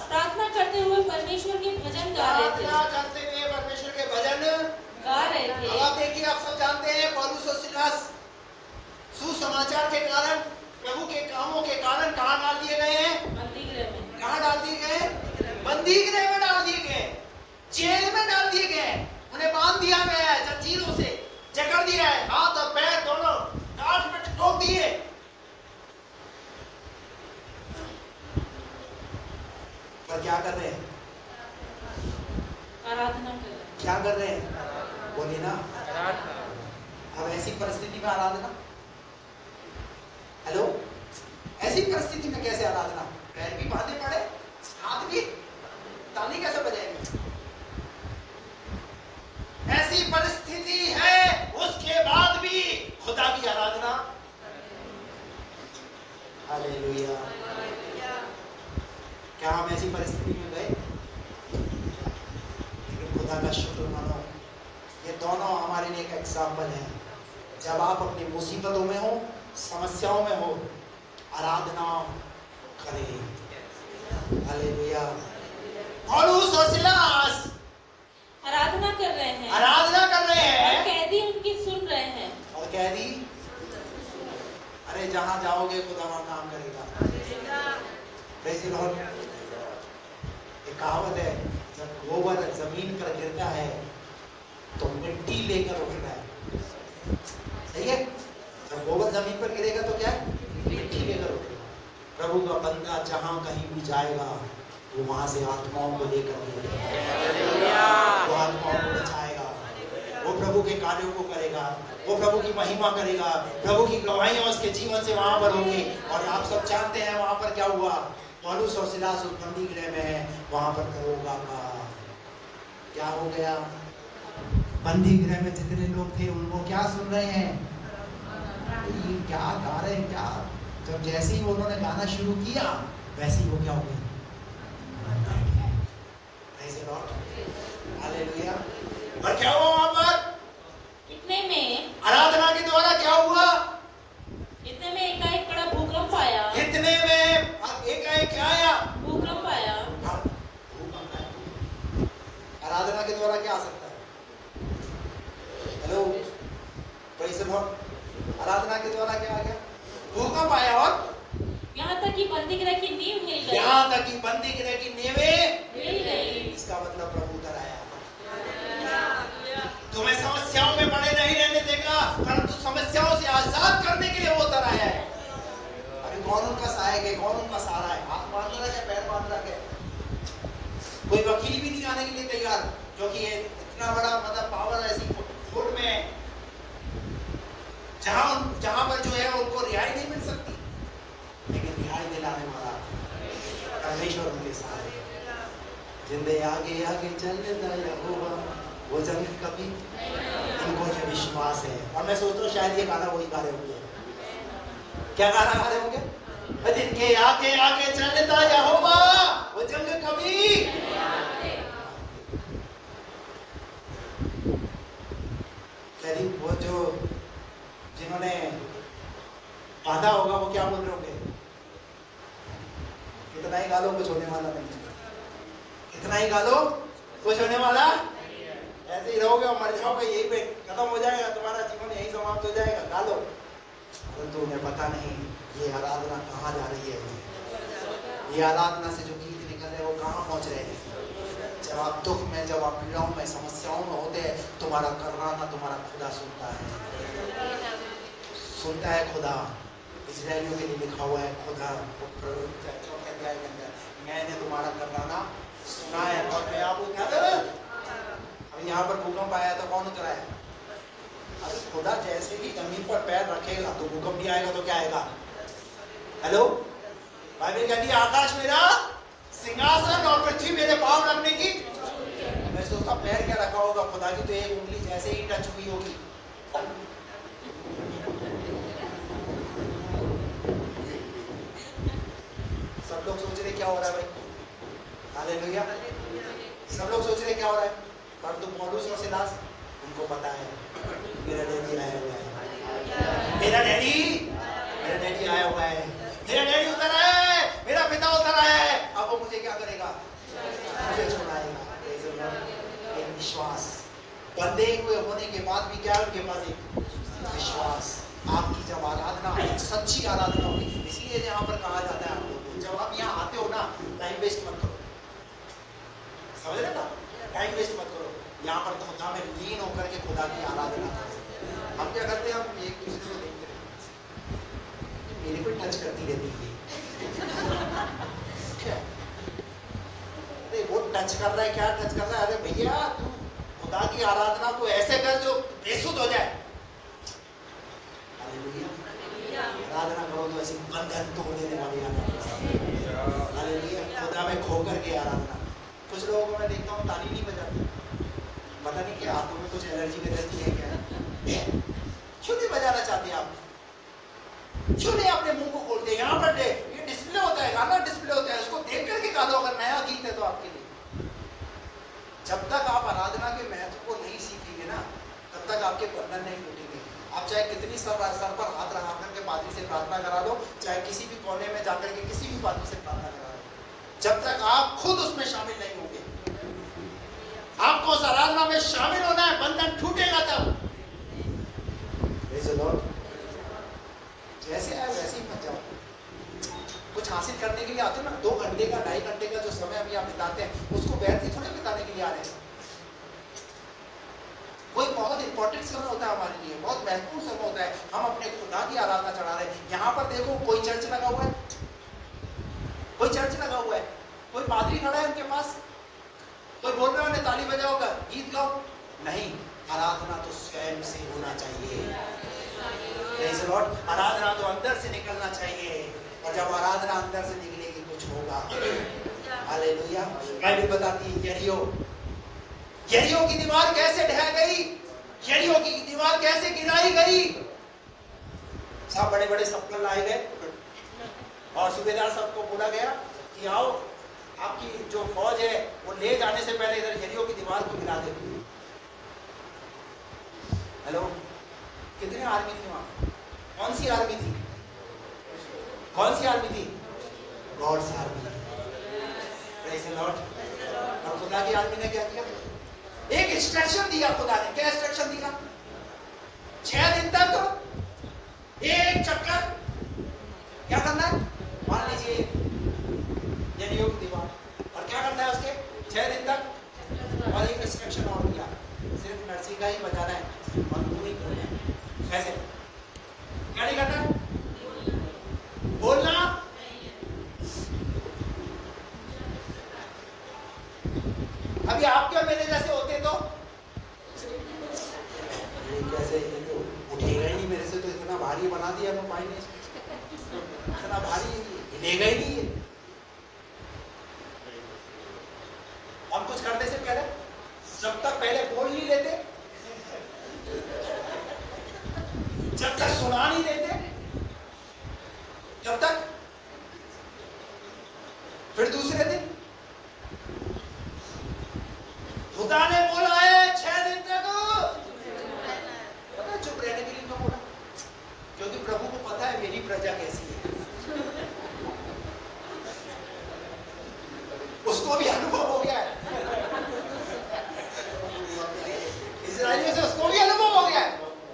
प्रार्थना करते हुए परमेश्वर के भजन गा रहे थे। अब आप देखिए, आप सब जानते हैं पौलुस और सिलास सुसमाचार के कारण, प्रभु के कामों के कारण कहाँ डाल दिए गए हैं? बंदीगृह में। कहाँ डाल दिए गए? बंदीगृह में डाल दिए गए, जेल में डाल दिए गए। उन्हें बांध दिया गया है, जंजीरों से जकड़ दिया है, हाथ और पैर दोनों काट में ठोक दिए। पर क्या कर रहे हैं? आराधना कर रहे हैं। क्या कर रहे हैं? बोलिए ना। अब ऐसी परिस्थिति में आराधना, हेलो, ऐसी परिस्थिति में कैसे आराधना? पैर भी बांधे पड़े, हाथ भी, ताली कैसे बजाएंगे? ऐसी परिस्थिति है, उसके बाद भी खुदा की आराधना। हालेलुया। क्या हम ऐसी परिस्थिति में गए? लेकिन खुदा का शुक्र मानो, ये दोनों हमारे लिए एक एग्जाम्पल है। जब आप अपनी मुसीबतों में हो, समस्याओं में हो, आराधना करें। हालेलुया। पौलुस और सिलास आराधना कर रहे हैं आराधना कर रहे और हैं कैदी उनकी सुन रहे हैं। और कैदी, अरे जहां जाओगे खुदा वहां काम करेगा। Praise the Lord। एक कहावत है, जब गोबर जमीन पर गिरता है तो मिट्टी लेकर उठना है। सही है? जब गोबर जमीन पर गिरेगा तो क्या है? मिट्टी लेकर उठेगा। प्रभु का बंदा जहां कहीं भी जाएगा वो वहां से आत्माओं को लेकर निकलेगा, वो आत्माओं को बचाएगा, वो प्रभु के कार्यों को करेगा, वो प्रभु की महिमा करेगा, प्रभु की गवाहियां उसके जीवन से वहां पर होंगी। और आप सब जानते हैं वहां पर क्या हुआ। पौलुस और सिलास उस बंदी गृह में है, वहां पर दरोगा का क्या हो गया। बंदी गृह में जितने लोग थे उनको क्या सुन रहे हैं, ये क्या गा रहे हैं, क्या। जब जैसे ही उन्होंने गाना शुरू किया वैसे ही वो क्या हो गया, हालेलुया। और क्या हुआ वहां पर? इतने में आराधना के द्वारा क्या हुआ? इतने में एकाएक बड़ा भूकंप आया। इतने में एकाएक क्या आया? भूकंप आया। आराधना के द्वारा क्या आ सकता है? Hello, praise the Lord. आराधना के द्वारा क्या आ गया? भूकंप आया। और यहाँ तक कि बंदी गृह की नींव हिल गई। यहाँ तक कि बंदी गृह की नींवें हिल गई। इसका मतलब प्रभु उतर आया। तुम्हें समस्याओं में पड़े नहीं रहने देगा, परंतु समस्याओं से आजाद करने के लिए वो उतर आया है। अभी कौन उनका सहायक है, कौन उनका सहारा है? हाथ बांध रहा है, पैर बांध रहा है? कोई वकील भी नहीं आने के लिए तैयार, क्योंकि ये इतना बड़ा मतलब पावर ऐसी कोर्ट में जहां पर जो है उनको रिहाई नहीं मिल सकती, लेकिन रिहाई दिलाने वाला परमेश्वर उनके साथ है। जिंदे आगे आगे चलता यहोवा, वो जंग कभी, इनको ये विश्वास है। और मैं सोचता हूँ शायद ये गाना वही गा रहे होंगे। क्या गाना गा रहे होंगे? जिनके आगे आगे चलता यहोवा, वो जंग कभी। यदि वो जो जिन्होंने बांधा होगा वो क्या बोल रहे होंगे? कितना ही गालो कुछ होने वाला नहीं, कितना ही गालो कुछ होने वाला। ऐसे ही रहोगे और मर जाओगे, यही पे खत्म हो जाएगा, तुम्हारा जीवन यही समाप्त हो जाएगा, गालो। परंतु उन्हें पता नहीं ये आराधना कहाँ जा रही है, ये आराधना से जो गीत निकल रहे हैं वो कहाँ पहुँच रहे हैं। जब आप दुख में, जब आप पीड़ाओं में, समस्याओं में होते हैं, तुम्हारा कराना तुम्हारा खुदा सुनता है, सुनता है खुदा। इस्राएलियों के लिए लिखा हुआ है, खुदा मैंने तुम्हारा कराना सुना है। और मैं आपको क्या अभी यहाँ पर भूकंप आया तो कौन उतरा है? अरे खुदा जैसे ही जमीन पर पैर रखेगा तो भूकंप भी आएगा तो क्या आएगा? हेलो, बाइबल कहती है आकाश मेरा सिंहासन और पृथ्वी मेरे पांव रखने की। मैं सोचता पैर क्या रखा होगा खुदा की, तो एक उंगली जैसे ही टच हुई होगी सब लोग सोच रहे क्या हो रहा है भाई, हालेलुया। सब लोग सोच रहे क्या हो रहा है, परंतु पौलुस और सिलास उनको पता है मेरा डैडी आया हुआ है, मेरा डैडी आया हुआ है, मेरा डैडी उतर आया है, मेरा पिता उतर आया है। अब वो मुझे क्या करेगा? मुझे छुड़ाएगा। एक विश्वास, बंधे हुए होने के बाद भी क्या है उनके पास? एक विश्वास। आपकी जब आराधना सच्ची आराधना होगी, इसलिए यहाँ पर कहा जाता है आप लोगों को, जब आप यहाँ आते हो ना, टाइम वेस्ट मत करो, समझ रहे ना? टाइम वेस्ट मत करो, यहाँ पर खुदा में लीन होकर के खुदा की आराधना करो। हम क्या करते हैं? हम एक दूसरे को देखते हैं, मेरे को टच करती रहती है, अरे वो टच कर रहा है, क्या टच कर रहा है? अरे भैया तू खुदा की आराधना को ऐसे कर जो बेसुध हो जाए। हालेलुया। आराधना करो तो ऐसी बंधन तोड़ देने वाली आराधना। हालेलुया। खुदा में खो करके आराधना। कुछ लोगों को मैं देखता हूँ ताली नहीं बजाते, पता नहीं क्या हाथों में कुछ एलर्जी रहती है क्या? क्यों नहीं बजाना चाहते आप? क्यों नहीं अपने मुंह को खोलते? यहाँ पर ये डिस्प्ले होता है, गाना डिस्प्ले होता है, उसको देख करके गा दो अगर नया गीत है तो आपके लिए। जब तक आप आराधना के महत्व को नहीं सीखेंगे ना, तब तक आपके बंधन नहीं टूटेंगे। आप चाहे कितनी सर पर हाथ रखा करके पादरी से प्रार्थना करा लो, चाहे किसी भी कोने में जाकर के किसी भी पादरी से प्रार्थना करा लो, जब तक आप खुद उसमें शामिल नहीं होंगे। आपको उस आराधना में शामिल होना है, बंधन टूटेगा तब। Praise the Lord। जैसे आए वैसे ही मत जाओ। कुछ हासिल करने के लिए आते हो ना, 2 घंटे का 2.5 घंटे का जो समय अभी आप बिताते हैं, उसको व्यर्थ ही थोड़ी बिताने के लिए आ रहे हैं। कोई बहुत इंपॉर्टेंट समय होता है हमारे लिए, बहुत महत्वपूर्ण समय होता है। हम अपने खुदा की आराधना चढ़ा रहे हैं। यहाँ पर देखो कोई चर्च लगा हुआ है, कोई चर्च लगा हुआ है, कोई पादरी खड़ा है उनके पास, कोई बोल रहा है ताली बजाओ का गीत गाओ, नहीं। आराधना तो स्वयं से होना चाहिए। Praise the Lord. आराधना तो अंदर से निकलना चाहिए, और जब आराधना अंदर से निकलेगी कुछ होगा। हालेलुया। बाइबल बताती है यरीहो की दीवार कैसे ढह गई, यरीहो की दीवार कैसे गिराई गई। सब बड़े बड़े सप्पल लाए गए और सूबेदार सबको बोला गया कि आओ, आपकी जो फौज है वो ले जाने से पहले इधर यरीहो की दीवार को गिरा दे। हेलो, कितने आर्मी थी वहां? कौन सी आर्मी थी? कौन सी आर्मी थी? God's army. Praise the Lord. और खुदा की आर्मी ने क्या किया? एक इंस्ट्रक्शन दिया खुदा ने। क्या इंस्ट्रक्शन दिया? 6 दिन तक एक चक्कर क्या करना है? मान लीजिए यरीहो की दीवार, और क्या करना है उसके 6 दिन तक। और एक इंस्ट्रक्शन और दिया, सिर्फ नरसी का ही बजाना है और पूरी करना है। कैसे? क्या नहीं करना है? बोलना। अभी आपके और मेरे जैसे होते तो कैसे, ये तो उठेगा ही नहीं मेरे से, तो इतना भारी बना दिया तो भाई ने, इतना भारी हिलेगा ही नहीं। हम कुछ करने से पहले जब तक पहले बोल नहीं लेते, जब तक सुना नहीं देते, जब तक, फिर दूसरे दिन खुदा ने बोला है 6 दिन तक, पता है चुप रहने के लिए क्यों बोला? क्योंकि प्रभु को पता है मेरी प्रजा कैसी है। उसको भी अनुभव हो गया है, इस्राएलियों से उसको भी अनुभव हो गया है।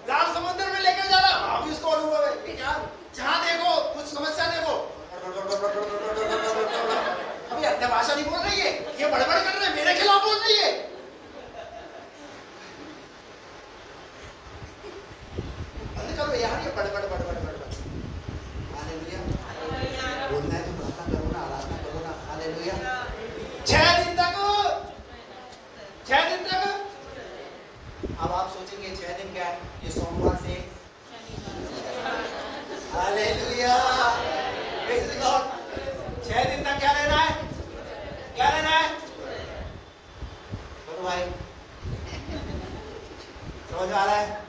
लाल समुद्र में लेकर जा रहा, वहां भी उसको अनुभव है कि क्या, जहां देखो कुछ समस्या देखो, अभी अन्य भाषा नहीं बोल रही है, ये बड़बड़ कर रहे हैं, मेरे खिलाफ बोल रही है। बंद करो यार ये बड़बड़। हालेलुया। बोलना है तो प्रार्थना करो ना, आराधना करो ना। हालेलुया। 6 दिन तक, 6 दिन तक। अब आप सोचेंगे 6 दिन क्या है? ये सोमवार से। हालेलुया। Praise the Lord. 6 दिन तक क्या लेना है? क्या लेना है? बोलो भाई, समझ आ रहा है?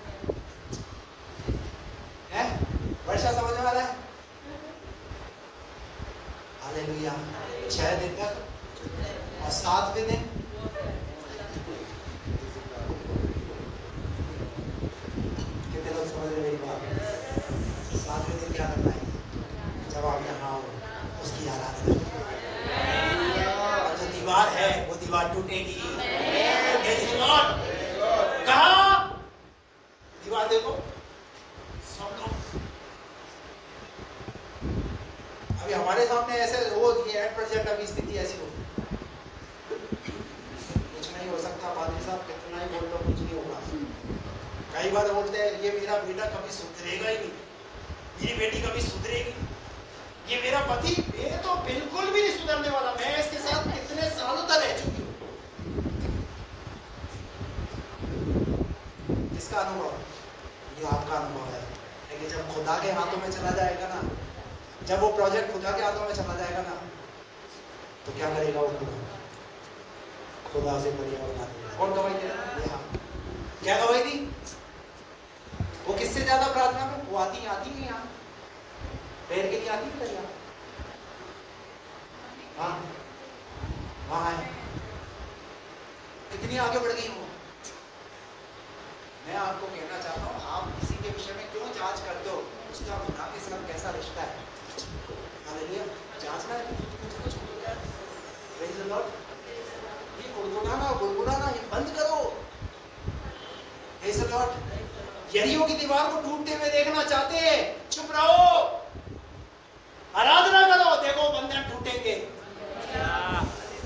वर्षा समझ में आ रहा है? हालेलुया। 6 दिन तक, और 7वें दिन कितने लोग समझ रहे मेरी बात? 7वें दिन क्या करना है? जब आप यहाँ आओ उसकी आराधना, और जो दीवार है वो दीवार टूटेगी। कहा दीवार देखो, सब लोग अभी हमारे सामने ऐसे हो, ये एट प्रेजेंट अभी स्थिति ऐसी हो, कुछ नहीं हो सकता। पादरी साहब कितना ही बोल लो कुछ नहीं होगा। कई बार बोलते हैं ये मेरा बेटा कभी सुधरेगा ही नहीं, मेरी बेटी कभी सुधरेगी, ये मेरा पति, ये तो बिल्कुल भी नहीं सुधरने वाला, मैं इसके साथ कितने सालों तक रह चुकी हूँ। इसका अनुभव, ये आपका अनुभव है। लेकिन जब खुदा के हाथों में चला जाएगा ना, जब वो प्रोजेक्ट खुदा के हाथों में चला जाएगा ना, तो क्या करेगा वो खुदा से बढ़िया बना देगा। कौन गवाही दे रहा? क्या गवाही दी? वो किससे ज्यादा प्रार्थना में? वो आती है यहाँ पैर के लिए आती है यहाँ, हाँ वहाँ है। कितनी आगे बढ़ गई वो। मैं आपको कहना चाहता हूँ, आप किसी के विषय में क्यों जांच करते हो? उसका खुदा के साथ कैसा रिश्ता है? हालेलुया। जांचना है कुछ Praise the Lord. ये गुड़गुड़ाना ये बंद करो। Praise the Lord. यरीहो की दीवार को टूटते हुए देखना चाहते हैं, चुप रहो, आराधना करो, देखो बंधन टूटेंगे।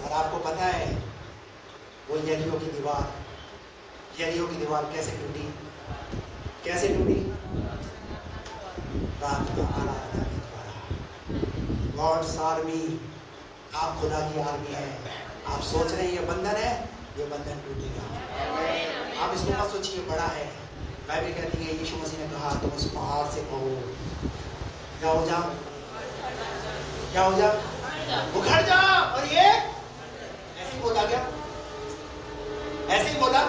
और आपको पता है वो यरीहो की दीवार कैसे टूटी? कैसे टूटी? प्रार्थना आराधना के द्वारा। गॉड्स आर्मी, आप खुदा की आर्मी है। आप सोच रहे हैं ये बंधन है, ये बंधन टूटेगा। आप इसको मत सोचिए बड़ा है। बाइबल कहती है यीशु मसीह ने कहा तुम उस पहाड़ से कहो क्या हो जा, क्या हो जा, उखड़ जा। और ये ऐसे ही बोला क्या? ऐसे ही बोला।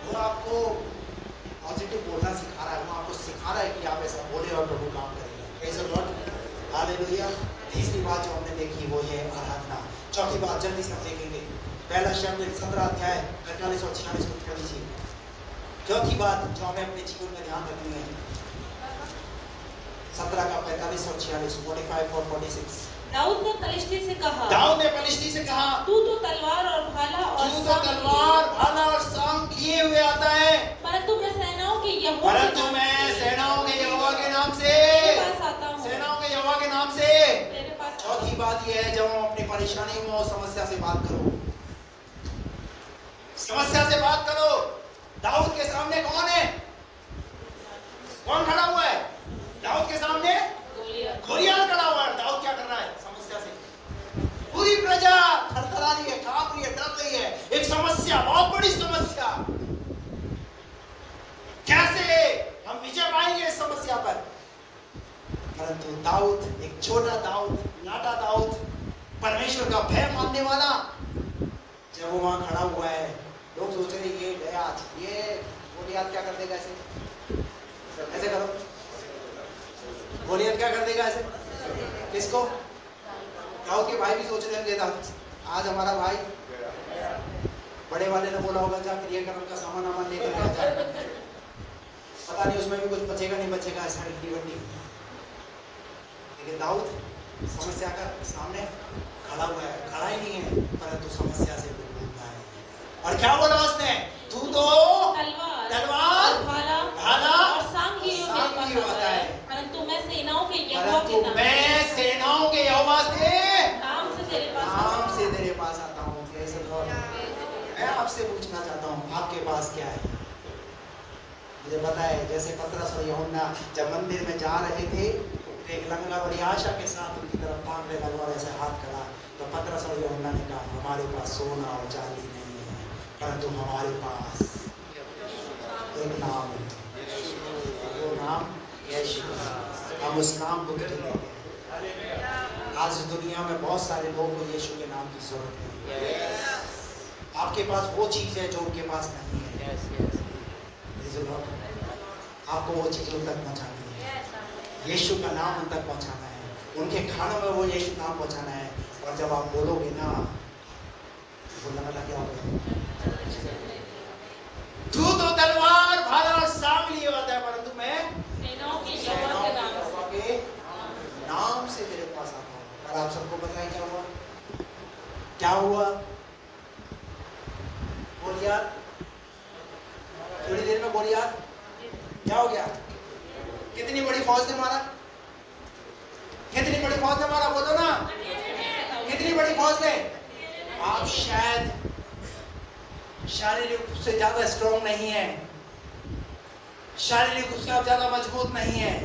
वो आपको पॉजिटिव बोलना सिखा रहा है, वो आपको सिखा रहा है कि आप ऐसा बोले और प्रभु काम करेंगे। Praise the Lord, hallelujah. तीसरी बात जो हमने देखी वो है आराधना। चौथी बात जल्दी से हम देखेंगे, पहला शब्द 17 अध्याय 45 और 46 को पढ़ लीजिए। चौथी बात जो हमें अपने जीवन में ध्यान रखनी है, 17 का 45 और 46, 45 और 46। दाऊद ने पलिश्ती से कहा, तू तो तलवार भाला और सांग लिए हुए आता है, परंतु मैं सेनाओं के यहोवा के नाम से तेरे पास आता हूँ। तेरे पास। चौथी बात यह है जब हम अपनी परेशानी में समस्या से बात करो। दाऊद के सामने कौन है? कौन खड़ा हुआ है? दाऊद के सामने गोलियत खड़ा हुआ है। दाऊद क्या कर रहा है? समस्या से पूरी प्रजा थरथरा रही है, कांप रही है, डर रही है। एक समस्या, बहुत बड़ी समस्या। कैसे हम विजय पाएंगे इस समस्या पर? परंतु दाऊद, एक छोटा दाऊद, नाटा दाऊद, परमेश्वर का भय मानने वाला, जब वो वहां खड़ा हुआ है, लोग सोच रहे ये गया, ये गोलियत क्या कर देगा? ऐसे करो, गोलियत क्या कर देगा? ऐसे किसको? दाऊद के भाई भी सोच रहे होंगे आज हमारा भाई, बड़े वाले ने बोला होगा जा क्रियाकर्म का सामान लेकर आ जा, पता नहीं उसमें भी कुछ बचेगा नहीं बचेगा, ऐसा हड्डी बड्डी। लेकिन दाऊद समस्या का सामने खड़ा हुआ है, खड़ा ही नहीं है, परंतु समस्या से बोलता है। और क्या बोला उसने? तू तो तलवार भाला और सांग लिए होता है, परंतु मैं सेनाओं के यहोवा के नाम से तेरे पास आता हूँ। मैं आपसे पूछना चाहता हूँ आपके पास क्या है? मुझे पता है जैसे पतरस और यूहन्ना जब मंदिर में जा रहे थे, एक लंगड़ा बड़ी आशा के साथ उनकी तरफ ताकने लगा और ऐसे हाथ करा, तो पतरस और यूहन्ना ने कहा हमारे पास सोना और चांदी नहीं है, परंतु हमारे पास एक नाम है, वो नाम यीशु। हम उस नाम को लेते हैं। आज दुनिया में बहुत सारे लोगों को यीशु के नाम की जरूरत है। आपके पास वो चीज है जो उनके पास नहीं है। आपको वो चीज उन तक पहुंचानी है, यीशु का नाम उन तक पहुंचाना है, उनके खानों में वो यीशु नाम पहुंचाना है। और जब आप बोलोगे ना, बोलना था क्या होगा? तू तो तलवार भाला और सांग लिए होता है, परंतु मैं सेनाओं के यहोवा के नाम से तेरे पास आता हूँ। और आप सबको पता है क्या हुआ? क्या हुआ? गोलियत, थोड़ी देर में गोलियत क्या हो गया? कितनी बड़ी फौज ने मारा? कितनी बड़ी फौज ने मारा? बोलो ना, कितनी बड़ी फौज ने? आप शायद शारीरिक रूप से ज्यादा स्ट्रॉन्ग नहीं है, शारीरिक रूप से आप ज्यादा मजबूत नहीं है,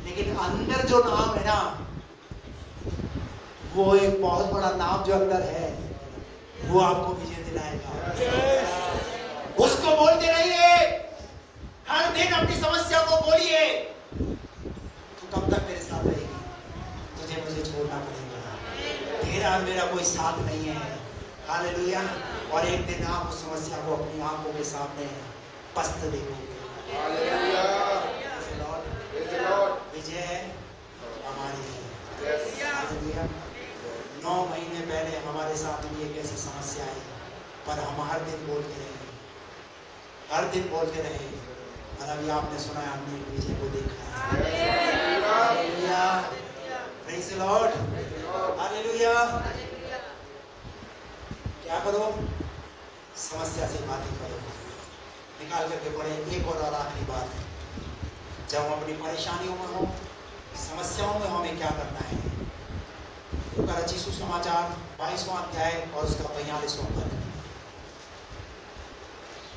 लेकिन अंदर जो नाम है ना, वो एक बहुत बड़ा नाम जो अंदर है, वो आपको विजय दिलाएगा। उसको बोलते रहिए, हर दिन अपनी समस्या को बोलिए। तू कब तक मेरे साथ रहेगी? तुझे मुझे छोड़ना पड़ेगा, तेरा मेरा कोई साथ नहीं है। हालेलुया। और एक दिन आप उस समस्या को अपनी आंखों के सामने पस्त देखोगे। हालेलुया। विजय हमारी है। हालेलुया। 9 महीने पहले हमारे साथ भी एक ऐसी समस्या आई, पर हम हर दिन बोलते रहे, हर दिन बोलते रहे, और अभी आपने सुना है, हमने एक विजय को देखा है। Hallelujah. Praise the Lord. Hallelujah. क्या करो? समस्या से बातें करो, निकाल करके पढ़े। एक और आखिरी बात, जब हम अपनी परेशानियों में हो, समस्याओं में हमें क्या करना है? लूका रचित सुसमाचार 22वां अध्याय और उसका 42वां पद।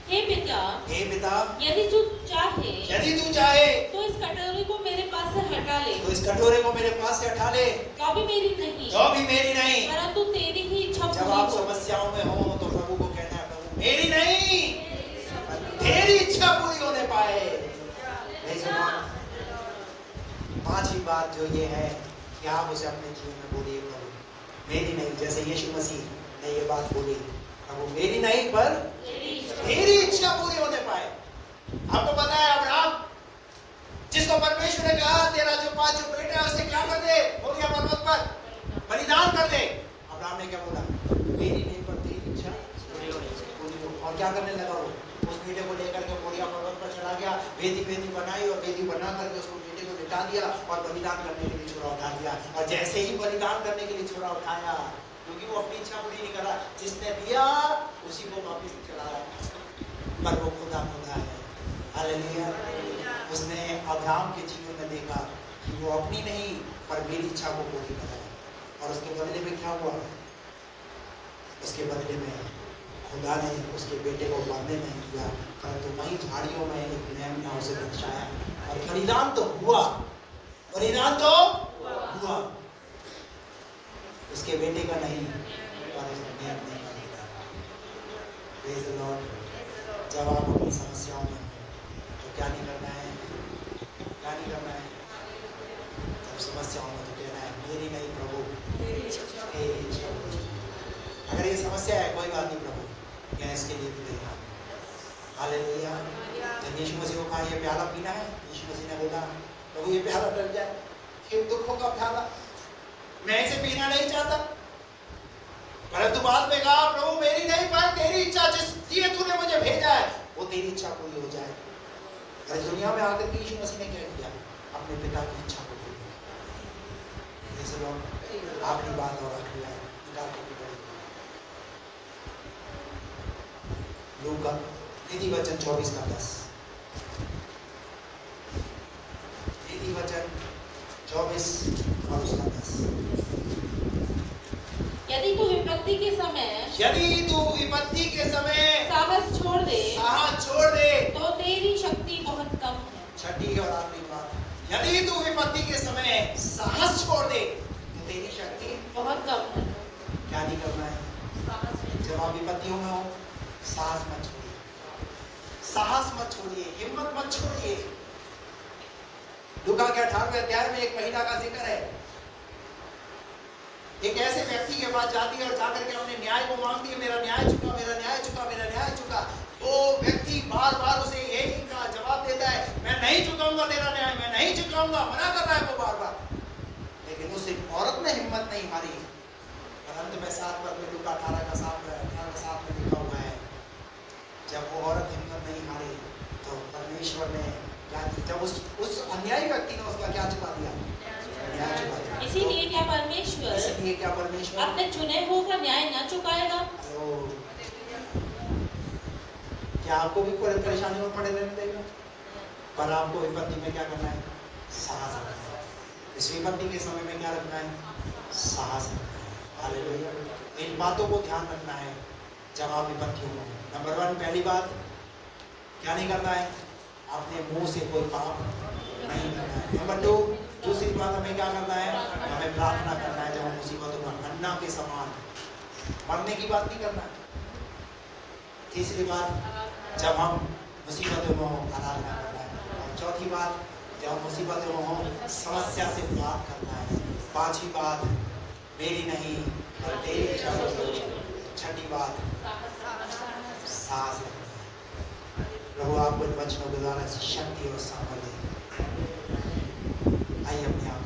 हे पिता, यदि तू चाहे तो इस कटोरे को मेरे पास से हटा ले, तो भी मेरी नहीं, परंतु तेरी ही इच्छा जब पूरी आप हो। समस्याओं में हो तो प्रभु को कहना है, प्रभु मेरी नहीं, तेरी इच्छा पूरी होने पाए। नहीं सुना? पांचवी बात जो ये है कि आप उसे अपने जीवन में बोलिए, प्रभु मेरी नहीं, जैसे यीशु मसीह ने ये बात बोली, प्रभु मेरी नहीं पर तेरी इच्छा पूरी होने पाए। आपको पता है अब्राहम, जिसको परमेश्वर ने कहा तेरा जो बेटा है उसे क्या कर दे, मोरिया पर्वत पर बलिदान कर दे, अब्राहम ने क्या बोला? मेरी नहीं पर तेरी इच्छा पूरी हो। और क्या करने लगा? वो उस बेटे को लेकर के मोरिया पर्वत पर चला गया, वेदी बनाई और वेदी बना करके उसको बेटे को लिटा दिया और बलिदान करने के लिए छुरा उठा दिया। और जैसे ही बलिदान करने के लिए छुरा उठाया, क्योंकि वो अपनी इच्छा पूरी नहीं करा, जिसने दिया उसी को वापिस चलाया, पर वो खुदा है। हालेलुया। उसने अब्राहम के जीवन में देखा कि वो अपनी नहीं पर मेरी इच्छा को पूरी कर रहा है। और उसके बदले में क्या हुआ? उसके बदले में खुदा ने उसके बेटे को मरने नहीं दिया, परंतु वहीं झाड़ियों में एक मेमना उसे दर्शाया और बलिदान तो हुआ, उसके बेटे का नहीं पर उसने मेमने का बलिदान। Praise the Lord. जब आप अपनी समस्याओं में तो क्या नहीं करना है? जब समस्याओं में तो कहना है मेरी नहीं प्रभु, तेरी इच्छा पूरी। अगर ये समस्या है, कोई बात नहीं प्रभु, मैं इसके लिए भी देगा। हालेलुया। जब यीशु मसीह को कहा ये प्याला पीना है, यीशु मसीह ने बोला प्रभु ये प्याला टल जाए, फिर दुखों का प्याला मैं इसे पीना नहीं चाहता, परंतु बाद में कहा प्रभु मेरी नहीं पर तेरी इच्छा, जिस लिए तूने मुझे भेजा है वो तेरी इच्छा पूरी हो जाए। और इस दुनिया में आकर के यीशु मसीह ने क्या किया? अपने पिता की इच्छा को पूरी किया। आखिरी बात और आखिरी बात निकाल के पढ़ेंगे। लूका नीति वचन 24:10। नीति वचन 24 और उसका 10। यदि तू विपत्ति के समय साहस छोड़ दे तो तेरी शक्ति बहुत कम है। छठी और आखिरी बात, यदि तू विपत्ति के समय साहस छोड़ दे तो तेरी शक्ति बहुत कम है। क्या नहीं करना है? जब आप विपत्तियों में हो, साहस मत छोड़िए, हिम्मत मत छोड़िए। लूका के 18वें अध्याय में एक महिला का जिक्र है। एक ऐसे व्यक्ति के पास जाती है और जाकर के अपने न्याय को मांगती है, मेरा न्याय चुका। वो व्यक्ति बार बार उसे यही का जवाब देता है, मैं नहीं चुकाऊंगा तेरा न्याय, मैं नहीं चुकाऊंगा, मना कर रहा है वो बार बार। लेकिन उस औरत ने हिम्मत नहीं हारी। और अंत में 7 पद में लूका 18:7 में लिखा हुआ है, जब वो औरत हिम्मत नहीं हारी तो परमेश्वर ने जब उस अन्यायी व्यक्ति ने उसका क्या चुका दिया? न्याय चुका दिया। इसीलिए क्या परमेश्वर अपने चुने हुओं का न्याय न चुकाएगा? क्या आपको भी कोई परेशानी में पड़े रहने देगा? पर आपको विपत्ति में क्या करना है? साहस रखना है। इस विपत्ति के समय में क्या रखना है? साहस रखना है। हालेलुया। इन बातों को ध्यान रखना है जब आप विपत्तियों में। नंबर 1 पहली बात क्या नहीं करना है? अपने मुंह से कोई पाप नहीं करना है। नंबर 2 दूसरी बात हमें क्या करना है? हमें प्रार्थना करना है। जब हम मुसीबतों में अन्ना के समान मरने की बात नहीं करना है। तीसरी बात जब हम मुसीबतों में हो, आराधना करना है। और चौथी बात जब हम मुसीबतों में हो, समस्या से बात करना है। पांचवी बात मेरी नहीं पर तेरी इच्छा। छठी बात साहस रखना है। प्रभु आपको इन वचनों के द्वारा शक्ति और सामर्थ्य दे। आइए अपने आप